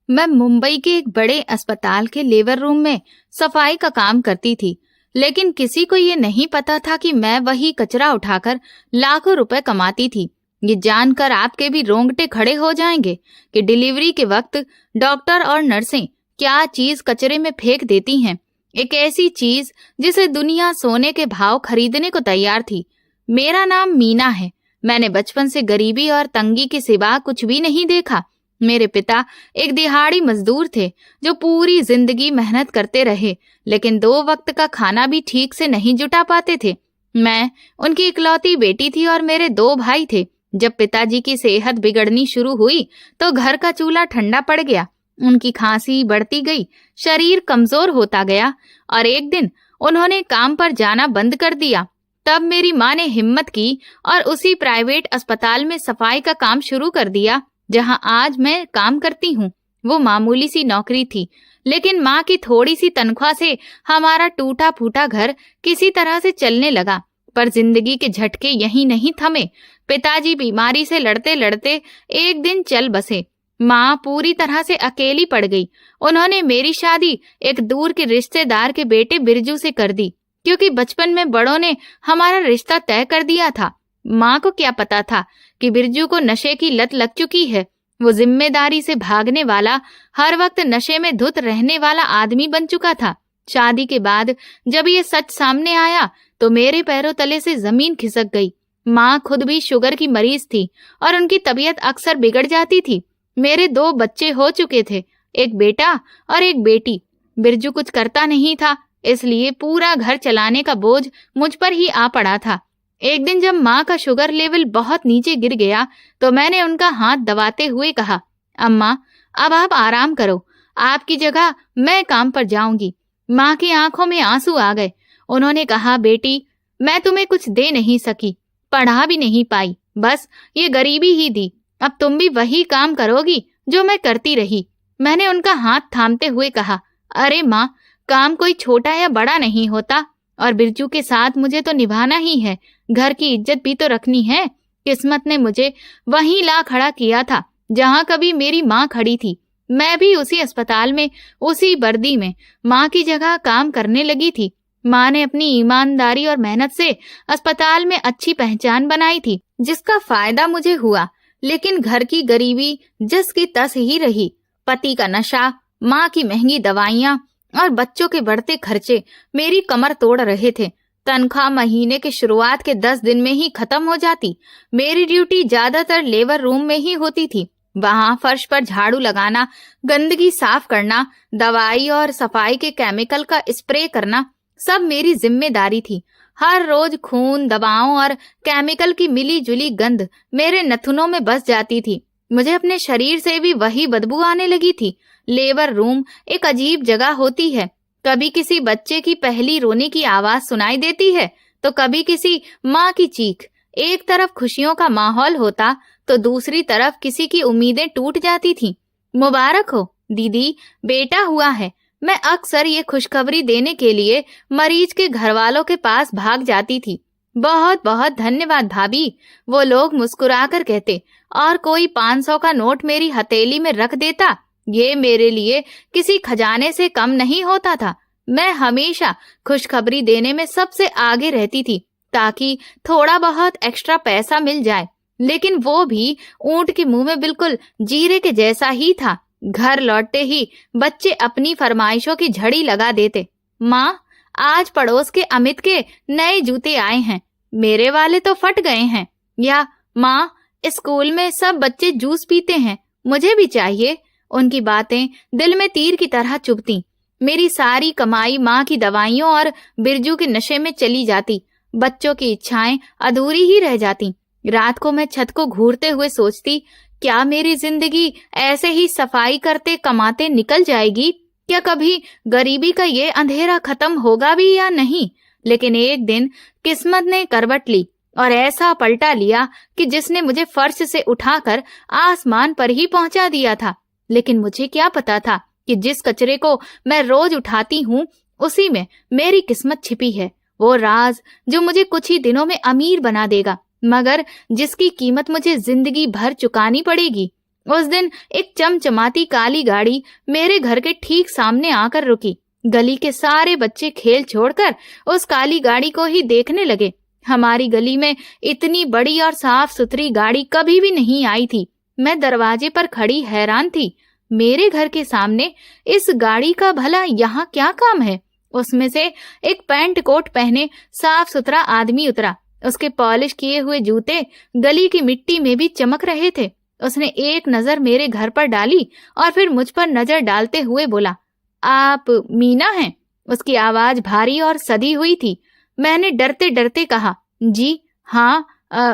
मैं मुंबई के एक बड़े अस्पताल के लेबर रूम में सफाई का काम करती थी, लेकिन किसी को ये नहीं पता था कि मैं वही कचरा उठाकर लाखों रुपए कमाती थी। ये जानकर आपके भी रोंगटे खड़े हो जाएंगे कि डिलीवरी के वक्त डॉक्टर और नर्सें क्या चीज कचरे में फेंक देती हैं। एक ऐसी चीज जिसे दुनिया सोने के भाव खरीदने को तैयार थी। मेरा नाम मीना है। मैंने बचपन से गरीबी और तंगी के सिवा कुछ भी नहीं देखा। मेरे पिता एक दिहाड़ी मजदूर थे जो पूरी जिंदगी मेहनत करते रहे, लेकिन 2 वक्त का खाना भी ठीक से नहीं जुटा पाते थे। मैं उनकी इकलौती बेटी थी और मेरे 2 भाई थे। जब पिताजी की सेहत बिगड़नी शुरू हुई तो घर का चूल्हा ठंडा पड़ गया। उनकी खांसी बढ़ती गई, शरीर कमजोर होता गया और एक दिन उन्होंने काम पर जाना बंद कर दिया। तब मेरी माँ ने हिम्मत की और उसी प्राइवेट अस्पताल में सफाई का काम शुरू कर दिया जहां आज मैं काम करती हूँ। वो मामूली सी नौकरी थी, लेकिन माँ की थोड़ी सी तनख्वाह से हमारा टूटा फूटा घर किसी तरह से चलने लगा। पर जिंदगी के झटके यहीं नहीं थमे। पिताजी बीमारी से लड़ते लड़ते एक दिन चल बसे। माँ पूरी तरह से अकेली पड़ गई। उन्होंने मेरी शादी एक दूर के रिश्तेदार के बेटे बिरजू से कर दी, क्योंकि बचपन में बड़ों ने हमारा रिश्ता तय कर दिया था। माँ को क्या पता था कि बिरजू को नशे की लत लग चुकी है। वो जिम्मेदारी से भागने वाला, हर वक्त नशे में धुत रहने वाला आदमी बन चुका था। शादी के बाद जब ये सच सामने आया तो मेरे पैरों तले से जमीन खिसक गई। माँ खुद भी शुगर की मरीज थी और उनकी तबीयत अक्सर बिगड़ जाती थी। मेरे 2 बच्चे हो चुके थे, एक बेटा और एक बेटी। बिरजू कुछ करता नहीं था, इसलिए पूरा घर चलाने का बोझ मुझ पर ही आ पड़ा था। एक दिन जब माँ का शुगर लेवल बहुत नीचे गिर गया तो मैंने उनका हाथ दबाते हुए कहा, अम्मा अब आप आराम करो, आपकी जगह मैं काम पर जाऊंगी। माँ की आंखों में आंसू आ गए। उन्होंने कहा, बेटी मैं तुम्हें कुछ दे नहीं सकी, पढ़ा भी नहीं पाई, बस ये गरीबी ही दी। अब तुम भी वही काम करोगी जो मैं करती रही। मैंने उनका हाथ थामते हुए कहा, अरे माँ, काम कोई छोटा या बड़ा नहीं होता और बिरजू के साथ मुझे तो निभाना ही है, घर की इज्जत भी तो रखनी है। किस्मत ने मुझे वहीं ला खड़ा किया था जहां कभी मेरी माँ खड़ी थी। मैं भी उसी अस्पताल में, उसी वर्दी में माँ की जगह काम करने लगी थी। माँ ने अपनी ईमानदारी और मेहनत से अस्पताल में अच्छी पहचान बनाई थी, जिसका फायदा मुझे हुआ। लेकिन घर की गरीबी जस की तस ही रही। पति का नशा, माँ की महंगी दवाइयाँ और बच्चों के बढ़ते खर्चे मेरी कमर तोड़ रहे थे। तनख्वाह महीने के शुरुआत के 10 दिन में ही खत्म हो जाती। मेरी ड्यूटी ज्यादातर लेबर रूम में ही होती थी। वहां फर्श पर झाड़ू लगाना, गंदगी साफ करना, दवाई और सफाई के केमिकल का स्प्रे करना सब मेरी जिम्मेदारी थी। हर रोज खून, दवाओं और केमिकल की मिली जुली गंध मेरे नथुनों में बस जाती थी। मुझे अपने शरीर से भी वही बदबू आने लगी थी। लेबर रूम एक अजीब जगह होती है। कभी किसी बच्चे की पहली रोने की आवाज सुनाई देती है तो कभी किसी माँ की चीख। एक तरफ खुशियों का माहौल होता तो दूसरी तरफ किसी की उम्मीदें टूट जाती थीं। मुबारक हो दीदी, बेटा हुआ है। मैं अक्सर ये खुशखबरी देने के लिए मरीज के घर वालों के पास भाग जाती थी। बहुत बहुत धन्यवाद भाभी, वो लोग मुस्कुराकर कहते, और कोई 500 का नोट मेरी हथेली में रख देता। ये मेरे लिए किसी खजाने से कम नहीं होता था। मैं हमेशा खुशखबरी देने में सबसे आगे रहती थी ताकि थोड़ा बहुत एक्स्ट्रा पैसा मिल जाए, लेकिन वो भी ऊंट के मुंह में बिल्कुल जीरे के जैसा ही था। घर लौटते ही बच्चे अपनी फरमाइशों की झड़ी लगा देते। माँ, आज पड़ोस के अमित के नए जूते आए हैं, मेरे वाले तो फट गए हैं। या माँ, स्कूल में सब बच्चे जूस पीते हैं, मुझे भी चाहिए। उनकी बातें दिल में तीर की तरह चुभती। मेरी सारी कमाई माँ की दवाइयों और बिरजू के नशे में चली जाती। बच्चों की इच्छाएं अधूरी ही रह जाती। रात को मैं छत को घूरते हुए सोचती, क्या मेरी जिंदगी ऐसे ही सफाई करते कमाते निकल जाएगी? क्या कभी गरीबी का ये अंधेरा खत्म होगा भी या नहीं? लेकिन एक दिन किस्मत ने करवट ली और ऐसा पलटा लिया कि जिसने मुझे फर्श से उठाकर आसमान पर ही पहुंचा दिया था। लेकिन मुझे क्या पता था कि जिस कचरे को मैं रोज उठाती हूँ उसी में मेरी किस्मत छिपी है। वो राज जो मुझे कुछ ही दिनों में अमीर बना देगा, मगर जिसकी कीमत मुझे जिंदगी भर चुकानी पड़ेगी। उस दिन एक चमचमाती काली गाड़ी मेरे घर के ठीक सामने आकर रुकी। गली के सारे बच्चे खेल छोड़कर उस काली गाड़ी को ही देखने लगे। हमारी गली में इतनी बड़ी और साफ सुथरी गाड़ी कभी भी नहीं आई थी। मैं दरवाजे पर खड़ी हैरान थी। मेरे घर के सामने इस गाड़ी का भला यहाँ क्या काम है? उसमें से एक पैंट कोट पहने साफ सुथरा आदमी उतरा। उसके पॉलिश किए हुए जूते गली की मिट्टी में भी चमक रहे थे। उसने एक नजर मेरे घर पर डाली और फिर मुझ पर नजर डालते हुए बोला, आप मीना हैं? उसकी आवाज भारी और सधी हुई थी। मैंने डरते डरते कहा, जी हाँ,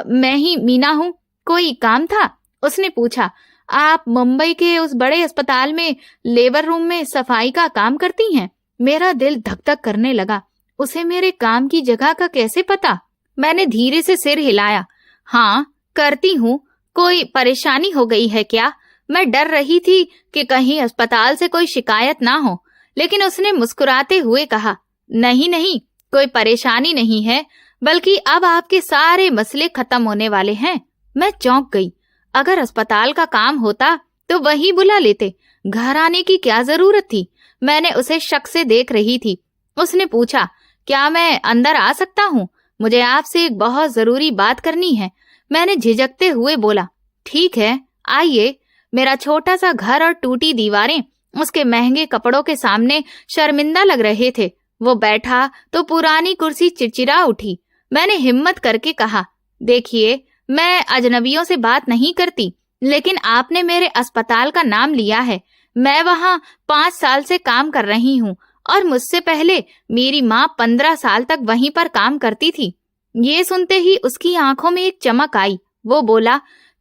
मैं ही मीना हूँ। कोई काम था? उसने पूछा। आप मुंबई के उस बड़े अस्पताल में लेबर रूम में सफाई का काम करती हैं? मेरा दिल धक धक करने लगा। उसे मेरे काम की जगह का कैसे पता? मैंने धीरे से सिर हिलाया। हाँ, करती हूँ। कोई परेशानी हो गई है क्या? मैं डर रही थी कि कहीं अस्पताल से कोई शिकायत ना हो, लेकिन उसने मुस्कुराते हुए कहा, नहीं नहीं, कोई परेशानी नहीं है, बल्कि अब आपके सारे मसले खत्म होने वाले हैं। मैं चौंक गई। अगर अस्पताल का काम होता तो वही बुला लेते, घर आने की क्या जरूरत थी? मैंने उसे शक से देख रही थी। उसने पूछा, क्या मैं अंदर आ सकता हूँ? मुझे आपसे एक बहुत जरूरी बात करनी है। मैंने झिझकते हुए बोला, ठीक है, आइए। मेरा छोटा सा घर और टूटी दीवारें उसके महंगे कपड़ों के सामने शर्मिंदा लग रहे थे। वो बैठा तो पुरानी कुर्सी चिरचिरा उठी। मैंने हिम्मत करके कहा, देखिए, मैं अजनबियों से बात नहीं करती, लेकिन आपने मेरे अस्पताल का नाम लिया है। मैं वहाँ 5 साल से काम कर रही हूँ और मुझसे पहले मेरी माँ 15 साल तक वहीं पर काम करती थी। ये सुनते ही उसकी आंखों में एक चमक आई। वो बोला,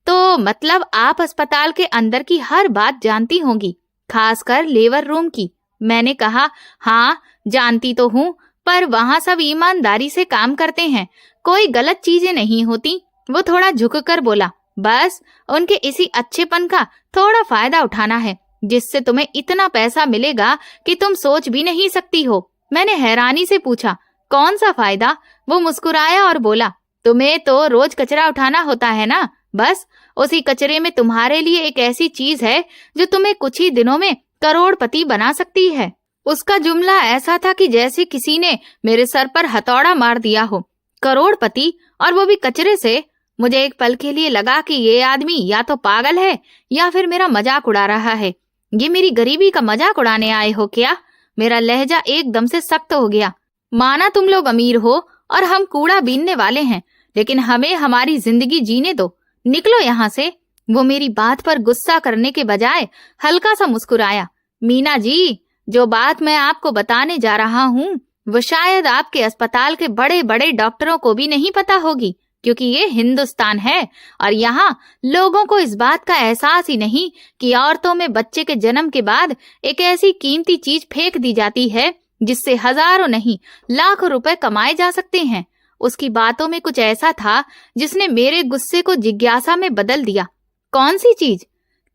तो मतलब आप अस्पताल के अंदर की हर बात जानती होंगी, खासकर लेबर रूम की? मैंने कहा, हाँ, जानती तो हूँ, पर वहाँ सब ईमानदारी से काम करते हैं, कोई गलत चीजें नहीं होती। वो थोड़ा झुककर बोला, बस उनके इसी अच्छेपन का थोड़ा फायदा उठाना है, जिससे तुम्हें इतना पैसा मिलेगा कि तुम सोच भी नहीं सकती हो। मैंने हैरानी से पूछा, कौन सा फायदा? वो मुस्कुराया और बोला, तुम्हें तो रोज कचरा उठाना होता है ना, बस उसी कचरे में तुम्हारे लिए एक ऐसी चीज है जो तुम्हें कुछ ही दिनों में करोड़पति बना सकती है। उसका जुमला ऐसा था कि जैसे किसी ने मेरे सर पर हथौड़ा मार दिया हो। करोड़पति, और वो भी कचरे से? मुझे एक पल के लिए लगा कि ये आदमी या तो पागल है या फिर मेरा मजाक उड़ा रहा है। ये मेरी गरीबी का मजाक उड़ाने आए हो क्या? मेरा लहजा एकदम से सख्त हो गया। माना तुम लोग अमीर हो और हम कूड़ा बीनने वाले हैं, लेकिन हमें हमारी जिंदगी जीने दो। निकलो यहाँ से। वो मेरी बात पर गुस्सा करने के बजाय हल्का सा मुस्कुराया। मीना जी, जो बात मैं आपको बताने जा रहा हूँ वो शायद आपके अस्पताल के बड़े बड़े डॉक्टरों को भी नहीं पता होगी, क्योंकि ये हिंदुस्तान है और यहाँ लोगों को इस बात का एहसास ही नहीं कि औरतों में बच्चे के जन्म के बाद एक ऐसी कीमती चीज फेंक दी जाती है जिससे हजारों नहीं लाखों रुपए कमाए जा सकते हैं। उसकी बातों में कुछ ऐसा था जिसने मेरे गुस्से को जिज्ञासा में बदल दिया। कौन सी चीज?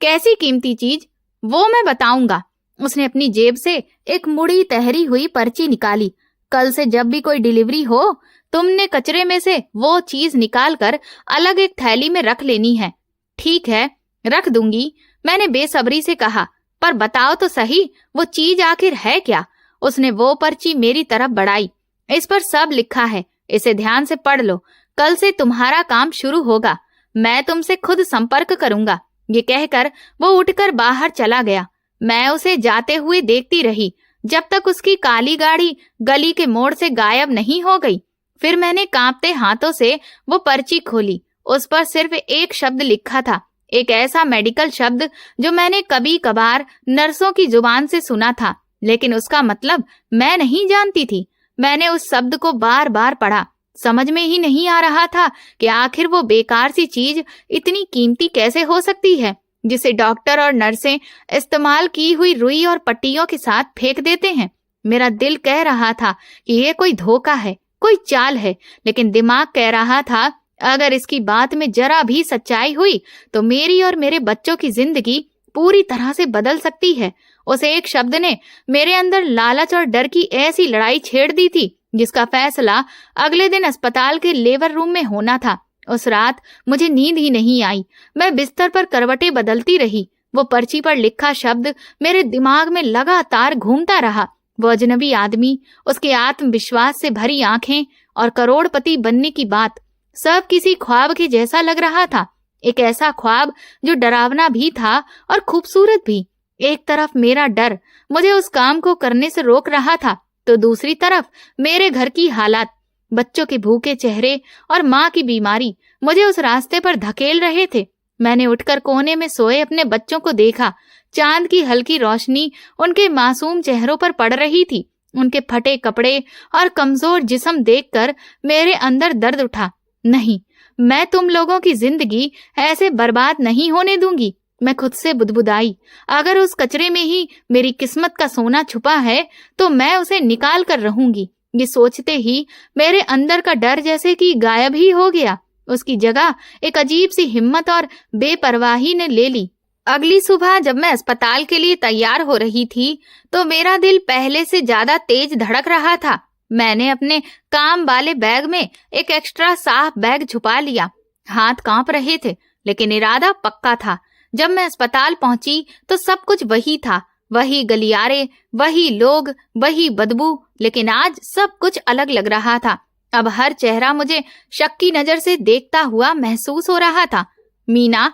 कैसी कीमती चीज? वो मैं बताऊंगा। उसने अपनी जेब से एक मुड़ी तहरी हुई पर्ची निकाली। कल से जब भी कोई डिलीवरी हो, तुमने कचरे में से वो चीज निकालकर अलग एक थैली में रख लेनी है। ठीक है, रख दूंगी, मैंने बेसब्री से कहा, पर बताओ तो सही, वो चीज आखिर है क्या? उसने वो पर्ची मेरी तरफ बढ़ाई। इस पर सब लिखा है, इसे ध्यान से पढ़ लो। कल से तुम्हारा काम शुरू होगा, मैं तुमसे खुद संपर्क करूंगा। ये कहकर वो उठकर बाहर चला गया। मैं उसे जाते हुए देखती रही जब तक उसकी काली गाड़ी गली के मोड़ से गायब नहीं हो गई। फिर मैंने कांपते हाथों से वो पर्ची खोली। उस पर सिर्फ एक शब्द लिखा था, एक ऐसा मेडिकल शब्द जो मैंने कभी कभार नर्सों की जुबान से सुना था, लेकिन उसका मतलब मैं नहीं जानती थी। मैंने उस शब्द को बार बार पढ़ा। समझ में ही नहीं आ रहा था कि आखिर वो बेकार सी चीज इतनी कीमती कैसे हो सकती है, जिसे डॉक्टर और नर्सें इस्तेमाल की हुई रुई और पट्टियों के साथ फेंक देते हैं। मेरा दिल कह रहा था कि ये कोई धोखा है, कोई चाल है, लेकिन दिमाग कह रहा था अगर इसकी बात में जरा भी सच्चाई हुई तो मेरी और मेरे बच्चों की जिंदगी पूरी तरह से बदल सकती है। उस एक शब्द ने मेरे अंदर लालच और डर की ऐसी लड़ाई छेड़ दी थी जिसका फैसला अगले दिन अस्पताल के लेबर रूम में होना था। उस रात मुझे नींद ही नहीं आई। मैं बिस्तर पर करवटें बदलती रही। वो पर्ची पर लिखा शब्द मेरे दिमाग में लगातार घूमता रहा। वो अजनबी आदमी, उसके आत्मविश्वास से भरी आंखें और करोड़पति बनने की बात, सब किसी ख्वाब के जैसा लग रहा था। एक ऐसा ख्वाब जो डरावना भी था और खूबसूरत भी। एक तरफ मेरा डर मुझे उस काम को करने से रोक रहा था, तो दूसरी तरफ मेरे घर की हालात, बच्चों के भूखे चेहरे और माँ की बीमारी मुझे उस रास्ते पर धकेल रहे थे। मैंने उठकर कोने में सोए अपने बच्चों को देखा। चांद की हल्की रोशनी उनके मासूम चेहरों पर पड़ रही थी। उनके फटे कपड़े और कमजोर जिस्म देखकर मेरे अंदर दर्द उठा। नहीं, मैं तुम लोगों की जिंदगी ऐसे बर्बाद नहीं होने दूंगी। मैं खुद से बुदबुदाई। अगर उस कचरे में ही मेरी किस्मत का सोना छुपा है तो मैं उसे निकाल कर रहूंगी। ये सोचते ही मेरे अंदर का डर जैसे कि गायब ही हो गया। उसकी जगह एक अजीब सी हिम्मत और बेपरवाही ने ले ली। अगली सुबह जब मैं अस्पताल के लिए तैयार हो रही थी तो मेरा दिल पहले से ज्यादा तेज धड़क रहा था। मैंने अपने काम वाले बैग में एक एक्स्ट्रा साफ बैग छुपा लिया। हाथ कांप रहे थे, लेकिन इरादा पक्का था। जब मैं अस्पताल पहुंची तो सब कुछ वही था। वही गलियारे, वही लोग, वही बदबू, लेकिन आज सब कुछ अलग लग रहा था। अब हर चेहरा मुझे शक की नजर से देखता हुआ महसूस हो रहा था। मीना,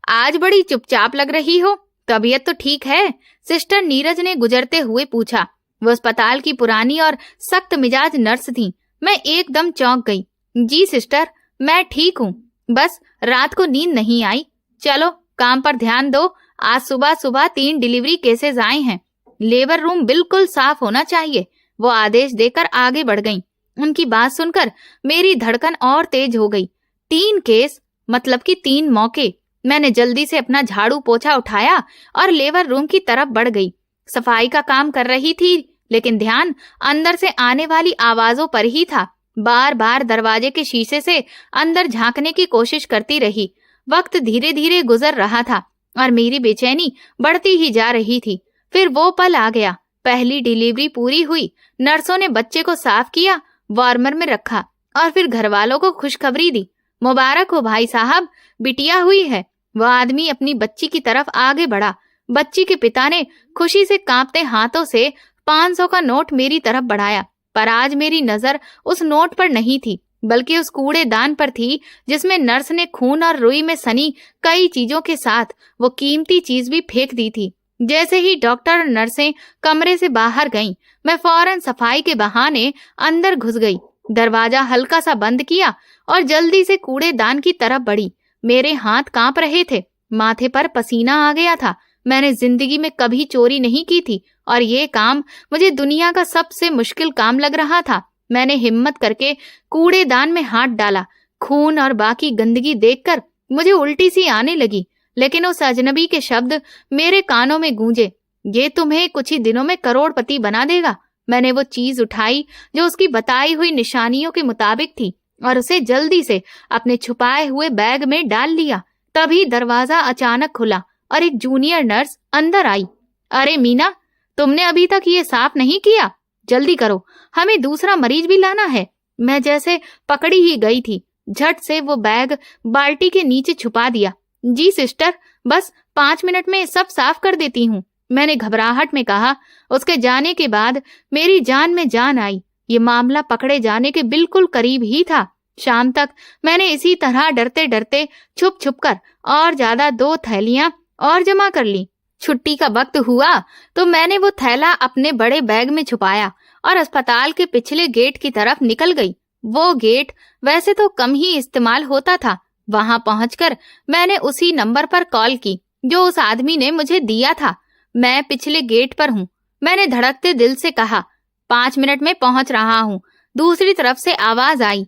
आज बड़ी चुपचाप लग रही हो, तबीयत तो ठीक है? सिस्टर नीरज ने गुजरते हुए पूछा। वो अस्पताल की पुरानी और सख्त मिजाज नर्स थी। मैं एकदम चौंक गई। जी सिस्टर, मैं ठीक हूँ, बस रात को नींद नहीं आई। चलो काम पर ध्यान दो। आज सुबह सुबह 3 डिलीवरी केसेस आए हैं। लेबर रूम बिल्कुल साफ होना चाहिए। वो आदेश देकर आगे बढ़ गईं। उनकी बात सुनकर मेरी धड़कन और तेज हो गई। 3 केस मतलब कि 3 मौके। मैंने जल्दी से अपना झाड़ू पोछा उठाया और लेबर रूम की तरफ बढ़ गई। सफाई का काम कर रही थी, लेकिन ध्यान अंदर से आने वाली आवाजों पर ही था। बार बार दरवाजे के शीशे से अंदर झांकने की कोशिश करती रही। वक्त धीरे धीरे गुजर रहा था और मेरी बेचैनी बढ़ती ही जा रही थी। फिर वो पल आ गया। पहली डिलीवरी पूरी हुई। नर्सों ने बच्चे को साफ किया, वार्मर में रखा और फिर घर वालों को खुशखबरी दी। मुबारक हो भाई साहब, बिटिया हुई है। वह आदमी अपनी बच्ची की तरफ आगे बढ़ा। बच्ची के पिता ने खुशी से कांपते हाथों से 500 का नोट मेरी तरफ बढ़ाया, पर आज मेरी नजर उस नोट पर नहीं थी, बल्कि उस कूड़ेदान पर थी जिसमें नर्स ने खून और रुई में सनी कई चीजों के साथ वो कीमती चीज भी फेंक दी थी। जैसे ही डॉक्टर और नर्सें कमरे से बाहर गईं, मैं फौरन सफाई के बहाने अंदर घुस गई। दरवाजा हल्का सा बंद किया और जल्दी से कूड़ेदान की तरफ बढ़ी। मेरे हाथ कांप रहे थे, माथे पर पसीना आ गया था। मैंने जिंदगी में कभी चोरी नहीं की थी और ये काम मुझे दुनिया का सबसे मुश्किल काम लग रहा था। मैंने हिम्मत करके कूड़ेदान में हाथ डाला। खून और बाकी गंदगी देखकर मुझे उल्टी सी आने लगी, लेकिन उस अजनबी के शब्द मेरे कानों में गूंजे। ये तुम्हें कुछ ही दिनों में करोड़पति बना देगा। मैंने वो चीज उठाई जो उसकी बताई हुई निशानियों के मुताबिक थी और उसे जल्दी से अपने छुपाए हुए बैग में डाल लिया। तभी दरवाजा अचानक खुला और एक जूनियर नर्स अंदर आई। अरे मीना, तुमने अभी तक ये साफ नहीं किया, जल्दी करो, हमें दूसरा मरीज भी लाना है। मैं जैसे पकड़ी ही गई थी। झट से वो बैग बाल्टी के नीचे छुपा दिया। जी सिस्टर, बस 5 मिनट में सब साफ कर देती हूँ, मैंने घबराहट में कहा। उसके जाने के बाद मेरी जान में जान आई। ये मामला पकड़े जाने के बिल्कुल करीब ही था। शाम तक मैंने इसी तरह डरते डरते छुप छुप कर और ज्यादा 2 थैलियां और जमा कर ली। छुट्टी का वक्त हुआ तो मैंने वो थैला अपने बड़े बैग में छुपाया और अस्पताल के पिछले गेट की तरफ निकल गई। वो गेट वैसे तो कम ही इस्तेमाल होता था। वहां पहुंचकर मैंने उसी नंबर पर कॉल की जो उस आदमी ने मुझे दिया था। मैं पिछले गेट पर हूँ, मैंने धड़कते दिल से कहा। 5 मिनट में पहुंच रहा हूँ। दूसरी तरफ से आवाज आई।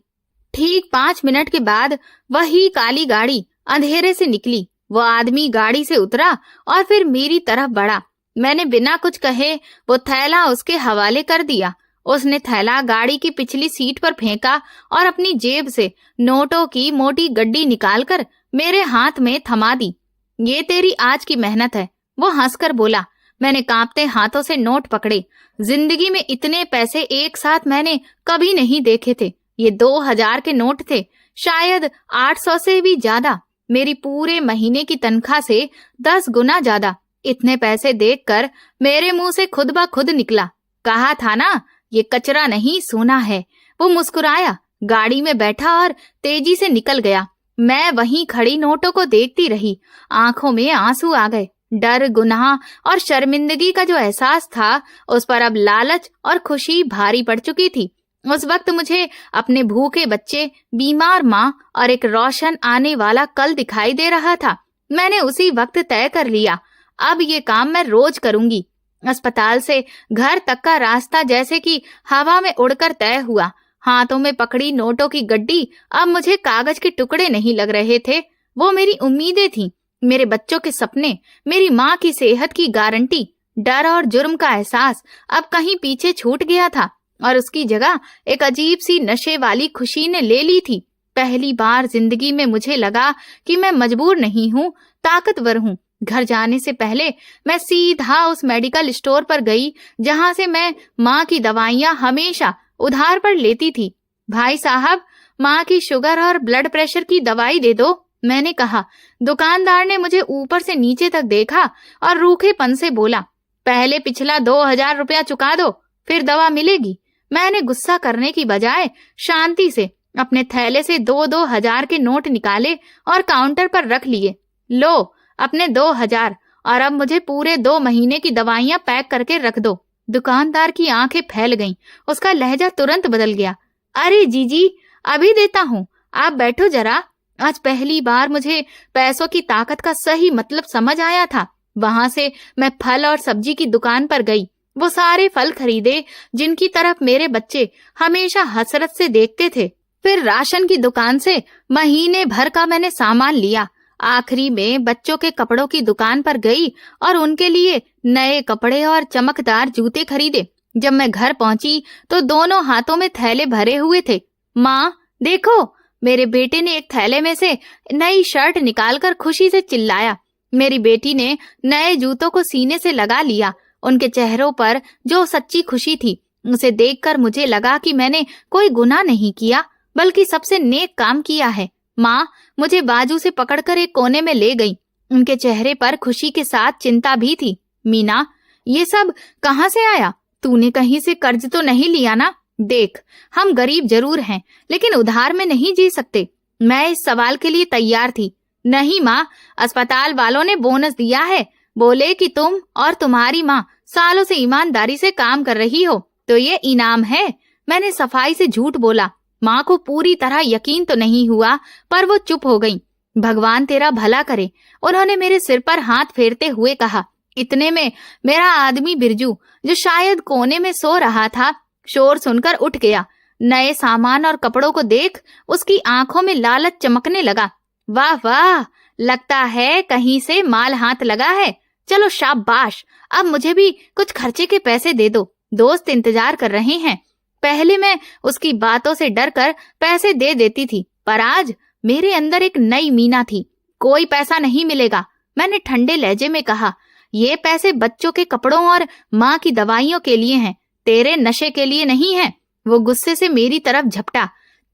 ठीक 5 मिनट के बाद वही काली गाड़ी अंधेरे से निकली। वो आदमी गाड़ी से उतरा और फिर मेरी तरफ बढ़ा। मैंने बिना कुछ कहे वो थैला उसके हवाले कर दिया। उसने थैला गाड़ी की पिछली सीट पर फेंका और अपनी जेब से नोटों की मोटी गड्डी निकालकर मेरे हाथ में थमा दी। ये तेरी आज की मेहनत है, वो हंसकर बोला। मैंने कांपते हाथों से नोट पकड़े। जिंदगी में इतने पैसे एक साथ मैंने कभी नहीं देखे थे। ये 2000 के नोट थे। शायद 800 से भी ज्यादा, मेरी पूरे महीने की तनख्वाह से 10 गुना ज्यादा। इतने पैसे देखकर मेरे मुंह से खुद ब खुद निकला, कहा था ना ये कचरा नहीं सोना है। वो मुस्कुराया, गाड़ी में बैठा और तेजी से निकल गया। मैं वहीं खड़ी नोटों को देखती रही, आंखों में आंसू आ गए। डर, गुनाह और शर्मिंदगी का जो एहसास था, उस पर अब लालच और खुशी भारी पड़ चुकी थी। उस वक्त मुझे अपने भूखे बच्चे, बीमार माँ और एक रोशन आने वाला कल दिखाई दे रहा था। मैंने उसी वक्त तय कर लिया, अब ये काम मैं रोज करूंगी। अस्पताल से घर तक का रास्ता जैसे कि हवा में उड़कर तय हुआ। हाथों में पकड़ी नोटों की गड्डी अब मुझे कागज के टुकड़े नहीं लग रहे थे, वो मेरी उम्मीदें थीं, मेरे बच्चों के सपने, मेरी माँ की सेहत की गारंटी। डर और जुर्म का एहसास अब कहीं पीछे छूट गया था और उसकी जगह एक अजीब सी नशे वाली खुशी ने ले ली थी। पहली बार जिंदगी में मुझे लगा कि मैं मजबूर नहीं हूँ, ताकतवर हूँ। घर जाने से पहले मैं सीधा उस मेडिकल स्टोर पर गई जहाँ से मैं माँ की दवाइयाँ हमेशा उधार पर लेती थी। भाई साहब, माँ की शुगर और ब्लड प्रेशर की दवाई दे दो, मैंने कहा। दुकानदार ने मुझे ऊपर से नीचे तक देखा और रूखेपन से बोला, पहले पिछला 2000 रुपया चुका दो, फिर दवा मिलेगी। मैंने गुस्सा करने की बजाय शांति से अपने थैले से 2-2 हजार के नोट निकाले और काउंटर पर रख लिए। लो अपने 2000, और अब मुझे पूरे 2 महीने की दवाइयां पैक करके रख दो। दुकानदार की आंखें फैल गईं, उसका लहजा तुरंत बदल गया। अरे जीजी, अभी देता हूँ, आप बैठो जरा। आज पहली बार मुझे पैसों की ताकत का सही मतलब समझ आया था। वहां से मैं फल और सब्जी की दुकान पर गई, वो सारे फल खरीदे जिनकी तरफ मेरे बच्चे हमेशा हसरत से देखते थे। फिर राशन की दुकान से महीने भर का मैंने सामान लिया। आखिरी में बच्चों के कपड़ों की दुकान पर गई और उनके लिए नए कपड़े और चमकदार जूते खरीदे। जब मैं घर पहुंची तो दोनों हाथों में थैले भरे हुए थे। माँ देखो, मेरे बेटे ने एक थैले में से नई शर्ट निकालकर खुशी से चिल्लाया। मेरी बेटी ने नए जूतों को सीने से लगा लिया। उनके चेहरों पर जो सच्ची खुशी थी, उसे देखकर मुझे लगा कि मैंने कोई गुनाह नहीं किया, बल्कि सबसे नेक काम किया है। माँ मुझे बाजू से पकड़कर एक कोने में ले गई। उनके चेहरे पर खुशी के साथ चिंता भी थी। मीना, ये सब कहाँ से आया? तूने कहीं से कर्ज तो नहीं लिया ना? देख, हम गरीब जरूर हैं, लेकिन उधार में नहीं जी सकते। मैं इस सवाल के लिए तैयार थी। नहीं माँ, अस्पताल वालों ने बोनस दिया है, बोले कि तुम और तुम्हारी माँ सालों से ईमानदारी से काम कर रही हो, तो ये इनाम है। मैंने सफाई से झूठ बोला। माँ को पूरी तरह यकीन तो नहीं हुआ, पर वो चुप हो गई। भगवान तेरा भला करे, उन्होंने मेरे सिर पर हाथ फेरते हुए कहा। इतने में मेरा आदमी बिरजू, जो शायद कोने में सो रहा था, शोर सुनकर उठ गया। नए सामान और कपड़ों को देख उसकी आंखों में लालच चमकने लगा। वाह वाह, लगता है कहीं से माल हाथ लगा है। चलो शाबाश, अब मुझे भी कुछ खर्चे के पैसे दे दो, दोस्त इंतजार कर रहे हैं। पहले मैं उसकी बातों से डरकर पैसे दे देती थी, पर आज मेरे अंदर एक नई मीना थी। कोई पैसा नहीं मिलेगा, मैंने ठंडे लहजे में कहा। ये पैसे बच्चों के कपड़ों और माँ की दवाइयों के लिए हैं, तेरे नशे के लिए नहीं है। वो गुस्से से मेरी तरफ झपटा।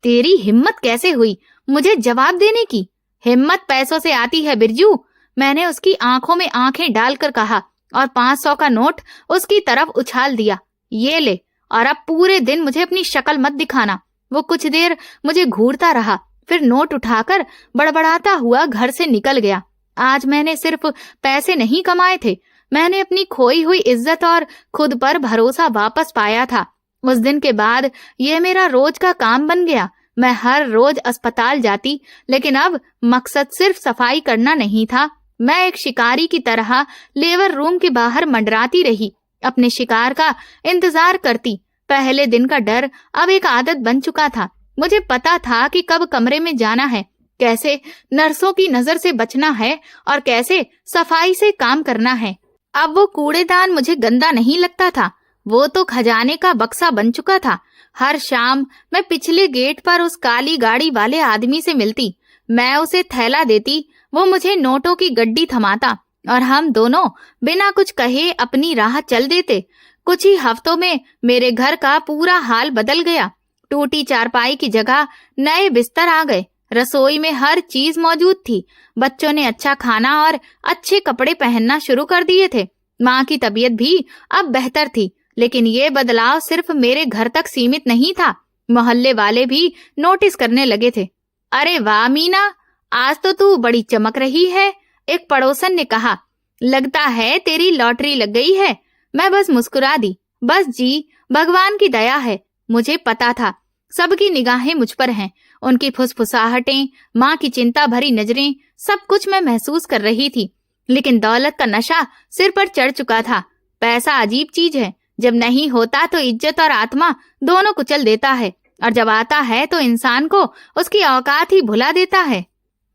तेरी हिम्मत कैसे हुई मुझे जवाब देने की? हिम्मत पैसों से आती है बिरजू, मैंने उसकी आंखों में आंखें डालकर कहा और 500 का नोट उसकी तरफ उछाल दिया। ये ले, और अब पूरे दिन मुझे अपनी शक्ल मत दिखाना। वो कुछ देर मुझे घूरता रहा, फिर नोट उठाकर बड़बड़ाता हुआ घर से निकल गया। आज मैंने सिर्फ पैसे नहीं कमाए थे, मैंने अपनी खोई हुई इज्जत और खुद पर भरोसा वापस पाया था। उस दिन के बाद ये मेरा रोज का काम बन गया। मैं हर रोज अस्पताल जाती, लेकिन अब मकसद सिर्फ सफाई करना नहीं था। मैं एक शिकारी की तरह लेबर रूम के बाहर मंडराती रही, अपने शिकार का इंतजार करती। पहले दिन का डर अब एक आदत बन चुका था। मुझे पता था कि कब कमरे में जाना है, कैसे नर्सों की नजर से बचना है और कैसे सफाई से काम करना है। अब वो कूड़ेदान मुझे गंदा नहीं लगता था, वो तो खजाने का बक्सा बन चुका था। हर शाम मैं पिछले गेट पर उस काली गाड़ी वाले आदमी से मिलती। मैं उसे थैला देती, वो मुझे नोटों की गड्डी थमाता और हम दोनों बिना कुछ कहे अपनी राह चल देते। कुछ ही हफ्तों में मेरे घर का पूरा हाल बदल गया। टूटी चारपाई की जगह नए बिस्तर आ गए, रसोई में हर चीज मौजूद थी। बच्चों ने अच्छा खाना और अच्छे कपड़े पहनना शुरू कर दिए थे। माँ की तबीयत भी अब बेहतर थी, लेकिन ये बदलाव सिर्फ मेरे घर तक सीमित नहीं था। मोहल्ले वाले भी नोटिस करने लगे थे। अरे वाह मीना, आज तो तू बड़ी चमक रही है, एक पड़ोसन ने कहा। लगता है तेरी लॉटरी लग गई है। मैं बस मुस्कुरा दी। बस जी, भगवान की दया है। मुझे पता था सबकी निगाहें मुझ पर हैं। उनकी फुसफुसाहटें, माँ की चिंता भरी नजरें, सब कुछ मैं महसूस कर रही थी। लेकिन दौलत का नशा सिर पर चढ़ चुका था। पैसा अजीब चीज है, जब नहीं होता तो इज्जत और आत्मा दोनों कुचल देता है, और जब आता है तो इंसान को उसकी औकात ही भुला देता है।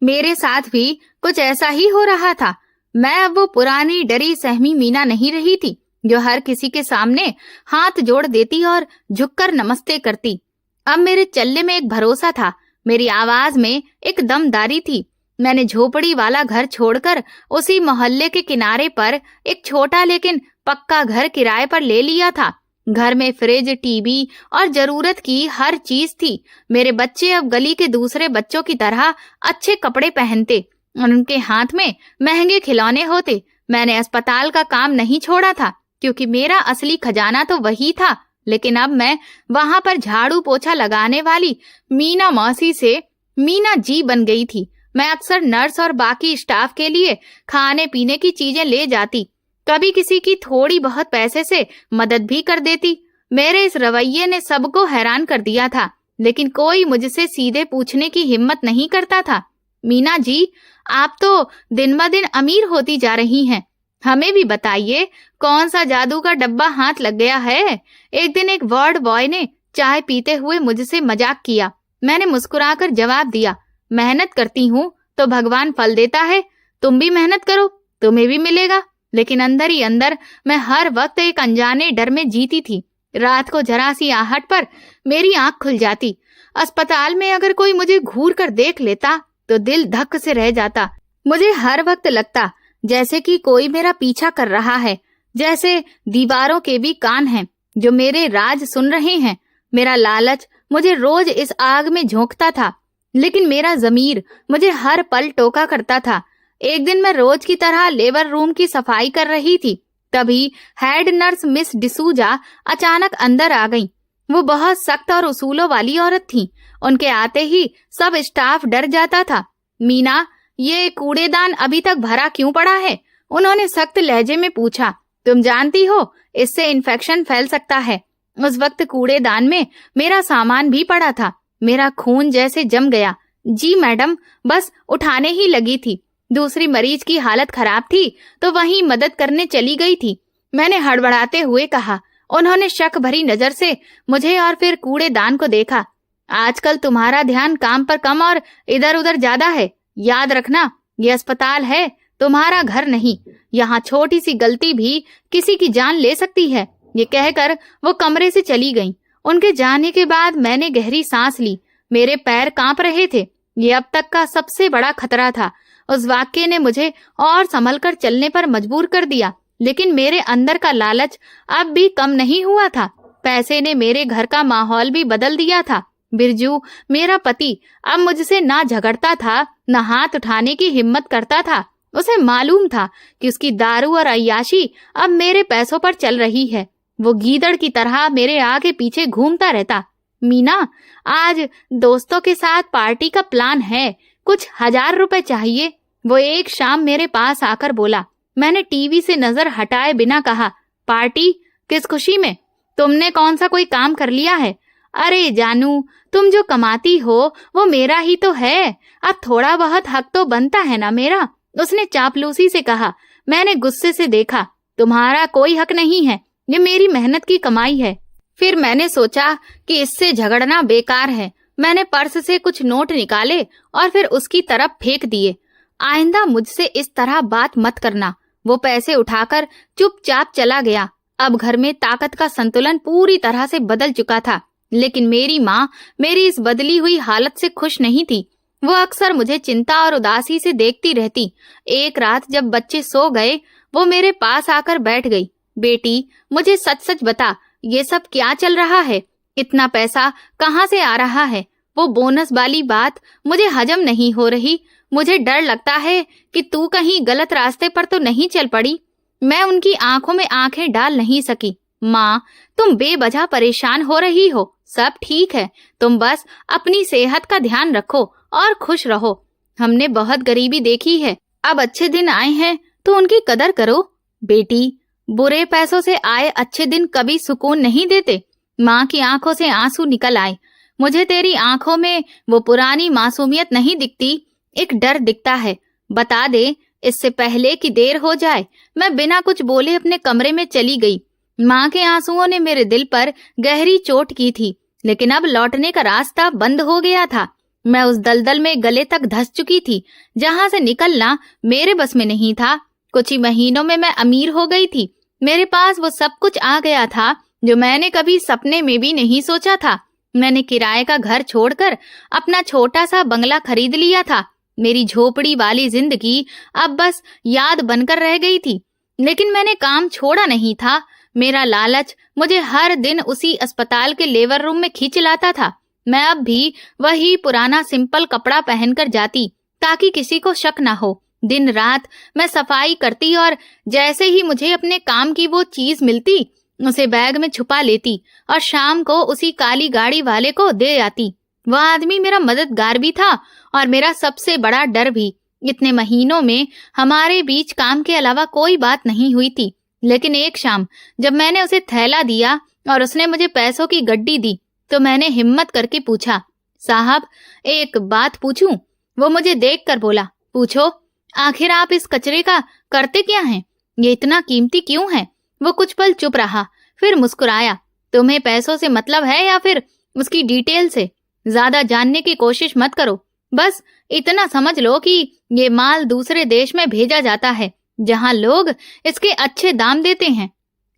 मेरे साथ भी कुछ ऐसा ही हो रहा था। मैं अब वो पुरानी डरी सहमी मीना नहीं रही थी, जो हर किसी के सामने हाथ जोड़ देती और झुककर नमस्ते करती। अब मेरे चलने में एक भरोसा था, मेरी आवाज में एक दमदारी थी। मैंने झोपड़ी वाला घर छोड़कर उसी मोहल्ले के किनारे पर एक छोटा लेकिन पक्का घर किराए पर ले लिया था। घर में फ्रिज, टीवी और जरूरत की हर चीज थी। मेरे बच्चे अब गली के दूसरे बच्चों की तरह अच्छे कपड़े पहनते और उनके हाथ में महंगे खिलौने होते। मैंने अस्पताल का काम नहीं छोड़ा था, क्योंकि मेरा असली खजाना तो वही था। लेकिन अब मैं वहां पर झाड़ू पोछा लगाने वाली मीना मौसी से मीना जी बन गई थी। मैं अक्सर नर्स और बाकी स्टाफ के लिए खाने पीने की चीजें ले जाती, कभी किसी की थोड़ी बहुत पैसे से मदद भी कर देती। मेरे इस रवैये ने सबको हैरान कर दिया था, लेकिन कोई मुझसे सीधे पूछने की हिम्मत नहीं करता था। मीना जी, आप तो दिन ब दिन अमीर होती जा रही हैं, हमें भी बताइए कौन सा जादू का डब्बा हाथ लग गया है। एक दिन एक वार्ड बॉय ने चाय पीते हुए मुझसे मजाक किया। मैंने मुस्कुराकर जवाब दिया, मेहनत करती हूँ तो भगवान फल देता है। तुम भी मेहनत करो, तुम्हें भी मिलेगा। लेकिन अंदर ही अंदर मैं हर वक्त एक अनजाने डर में जीती थी। रात को जरा सी आहट पर मेरी आंख खुल जाती। अस्पताल में अगर कोई मुझे घूर कर देख लेता तो दिल धक से रह जाता। मुझे हर वक्त लगता जैसे कि कोई मेरा पीछा कर रहा है, जैसे दीवारों के भी कान हैं जो मेरे राज सुन रहे हैं। मेरा लालच मुझे रोज इस आग में झोंकता था, लेकिन मेरा ज़मीर मुझे हर पल टोका करता था। एक दिन मैं रोज की तरह लेबर रूम की सफाई कर रही थी, तभी हेड नर्स मिस डिसूजा अचानक अंदर आ गईं। वो बहुत सख्त और उसूलों वाली औरत थी। उनके आते ही सब स्टाफ डर जाता था। मीना, ये कूड़ेदान अभी तक भरा क्यों पड़ा है? उन्होंने सख्त लहजे में पूछा। तुम जानती हो इससे इन्फेक्शन फैल सकता है। उस वक्त कूड़ेदान में मेरा सामान भी पड़ा था। मेरा खून जैसे जम गया। जी मैडम, बस उठाने ही लगी थी। दूसरी मरीज की हालत खराब थी तो वहीं मदद करने चली गई थी, मैंने हड़बड़ाते हुए कहा। उन्होंने शक भरी नजर से मुझे और फिर कूड़ेदान को देखा। आजकल तुम्हारा ध्यान काम पर कम और इधर उधर ज्यादा है। याद रखना, ये अस्पताल है, तुम्हारा घर नहीं। यहाँ छोटी सी गलती भी किसी की जान ले सकती है। ये कहकर वो कमरे से चली गईं। उनके जाने के बाद मैंने गहरी सांस ली। मेरे पैर कांप रहे थे। ये अब तक का सबसे बड़ा खतरा था। उस वाक्य ने मुझे और संभल कर चलने पर मजबूर कर दिया, लेकिन मेरे अंदर का लालच अब भी कम नहीं हुआ था। पैसे ने मेरे घर का माहौल भी बदल दिया था। बिरजू, मेरा पति, अब मुझसे ना झगड़ता था, न हाथ उठाने की हिम्मत करता था। उसे मालूम था कि उसकी दारू और अय्याशी अब मेरे पैसों पर चल रही है। वो गीदड़ की तरह मेरे आगे पीछे घूमता रहता। मीना, आज दोस्तों के साथ पार्टी का प्लान है, कुछ 1000 रुपए चाहिए। वो एक शाम मेरे पास आकर बोला। मैंने टीवी से नजर हटाए बिना कहा, पार्टी? किस खुशी में? तुमने कौन सा कोई काम कर लिया है? अरे जानू, तुम जो कमाती हो वो मेरा ही तो है। अब थोड़ा बहुत हक तो बनता है ना मेरा, उसने चापलूसी से कहा। मैंने गुस्से से देखा, तुम्हारा कोई हक नहीं है, ये मेरी मेहनत की कमाई है। फिर मैंने सोचा कि इससे झगड़ना बेकार है। मैंने पर्स से कुछ नोट निकाले और फिर उसकी तरफ फेंक दिए। आइंदा मुझसे इस तरह बात मत करना। वो पैसे उठाकर चुपचाप चला गया। अब घर में ताकत का संतुलन पूरी तरह से बदल चुका था, लेकिन मेरी माँ मेरी इस बदली हुई हालत से खुश नहीं थी। वो अक्सर मुझे चिंता और उदासी से देखती रहती। एक रात जब बच्चे सो गए, वो मेरे पास आकर बैठ गई। बेटी, मुझे सच सच बता, ये सब क्या चल रहा है? इतना पैसा कहाँ से आ रहा है? वो बोनस वाली बात मुझे हजम नहीं हो रही। मुझे डर लगता है कि तू कहीं गलत रास्ते पर तो नहीं चल पड़ी। मैं उनकी आंखों में आंखें डाल नहीं सकी। माँ, तुम बेवजह परेशान हो रही हो, सब ठीक है, तुम बस अपनी सेहत का ध्यान रखो और खुश रहो। हमने बहुत गरीबी देखी है, अब अच्छे दिन आए हैं तो उनकी कदर करो। बेटी, बुरे पैसों से आए अच्छे दिन कभी सुकून नहीं देते। माँ की आंखों से आंसू निकल आए। मुझे तेरी आंखों में वो पुरानी मासूमियत नहीं दिखती, एक डर दिखता है। बता दे, इससे पहले कि देर हो जाए। मैं बिना कुछ बोले अपने कमरे में चली गई। माँ के आंसुओं ने मेरे दिल पर गहरी चोट की थी, लेकिन अब लौटने का रास्ता बंद हो गया था। मैं उस दलदल में गले तक धंस चुकी थी, जहां से निकलना मेरे बस में नहीं था। कुछ ही महीनों में मैं अमीर हो गई थी। मेरे पास वो सब कुछ आ गया था जो मैंने कभी सपने में भी नहीं सोचा था। मैंने किराए का घर छोड़कर अपना छोटा सा बंगला खरीद लिया था। मेरी झोपड़ी वाली जिंदगी अब बस याद बनकर रह गई थी। लेकिन मैंने काम छोड़ा नहीं था। मेरा लालच मुझे हर दिन उसी अस्पताल के लेबर रूम में खींच लाता था। मैं अब भी वही पुराना सिंपल कपड़ा पहनकर जाती, ताकि किसी को शक ना हो। दिन रात मैं सफाई करती और जैसे ही मुझे अपने काम की वो चीज मिलती, उसे बैग में छुपा लेती और शाम को उसी काली गाड़ी वाले को दे आती। वह आदमी मेरा मददगार भी था और मेरा सबसे बड़ा डर भी। इतने महीनों में हमारे बीच काम के अलावा कोई बात नहीं हुई थी, लेकिन एक शाम जब मैंने उसे थैला दिया और उसने मुझे पैसों की गड्डी दी, तो मैंने हिम्मत करके पूछा, साहब, एक बात पूछूं? वो मुझे देखकर बोला, पूछो। आखिर आप इस कचरे का करते क्या हैं? ये इतना कीमती क्यों है? वो कुछ पल चुप रहा, फिर मुस्कुराया। तुम्हें पैसों से मतलब है या फिर उसकी डिटेल से? ज्यादा जानने की कोशिश मत करो, बस इतना समझ लो कि ये माल दूसरे देश में भेजा जाता है, जहां लोग इसके अच्छे दाम देते हैं।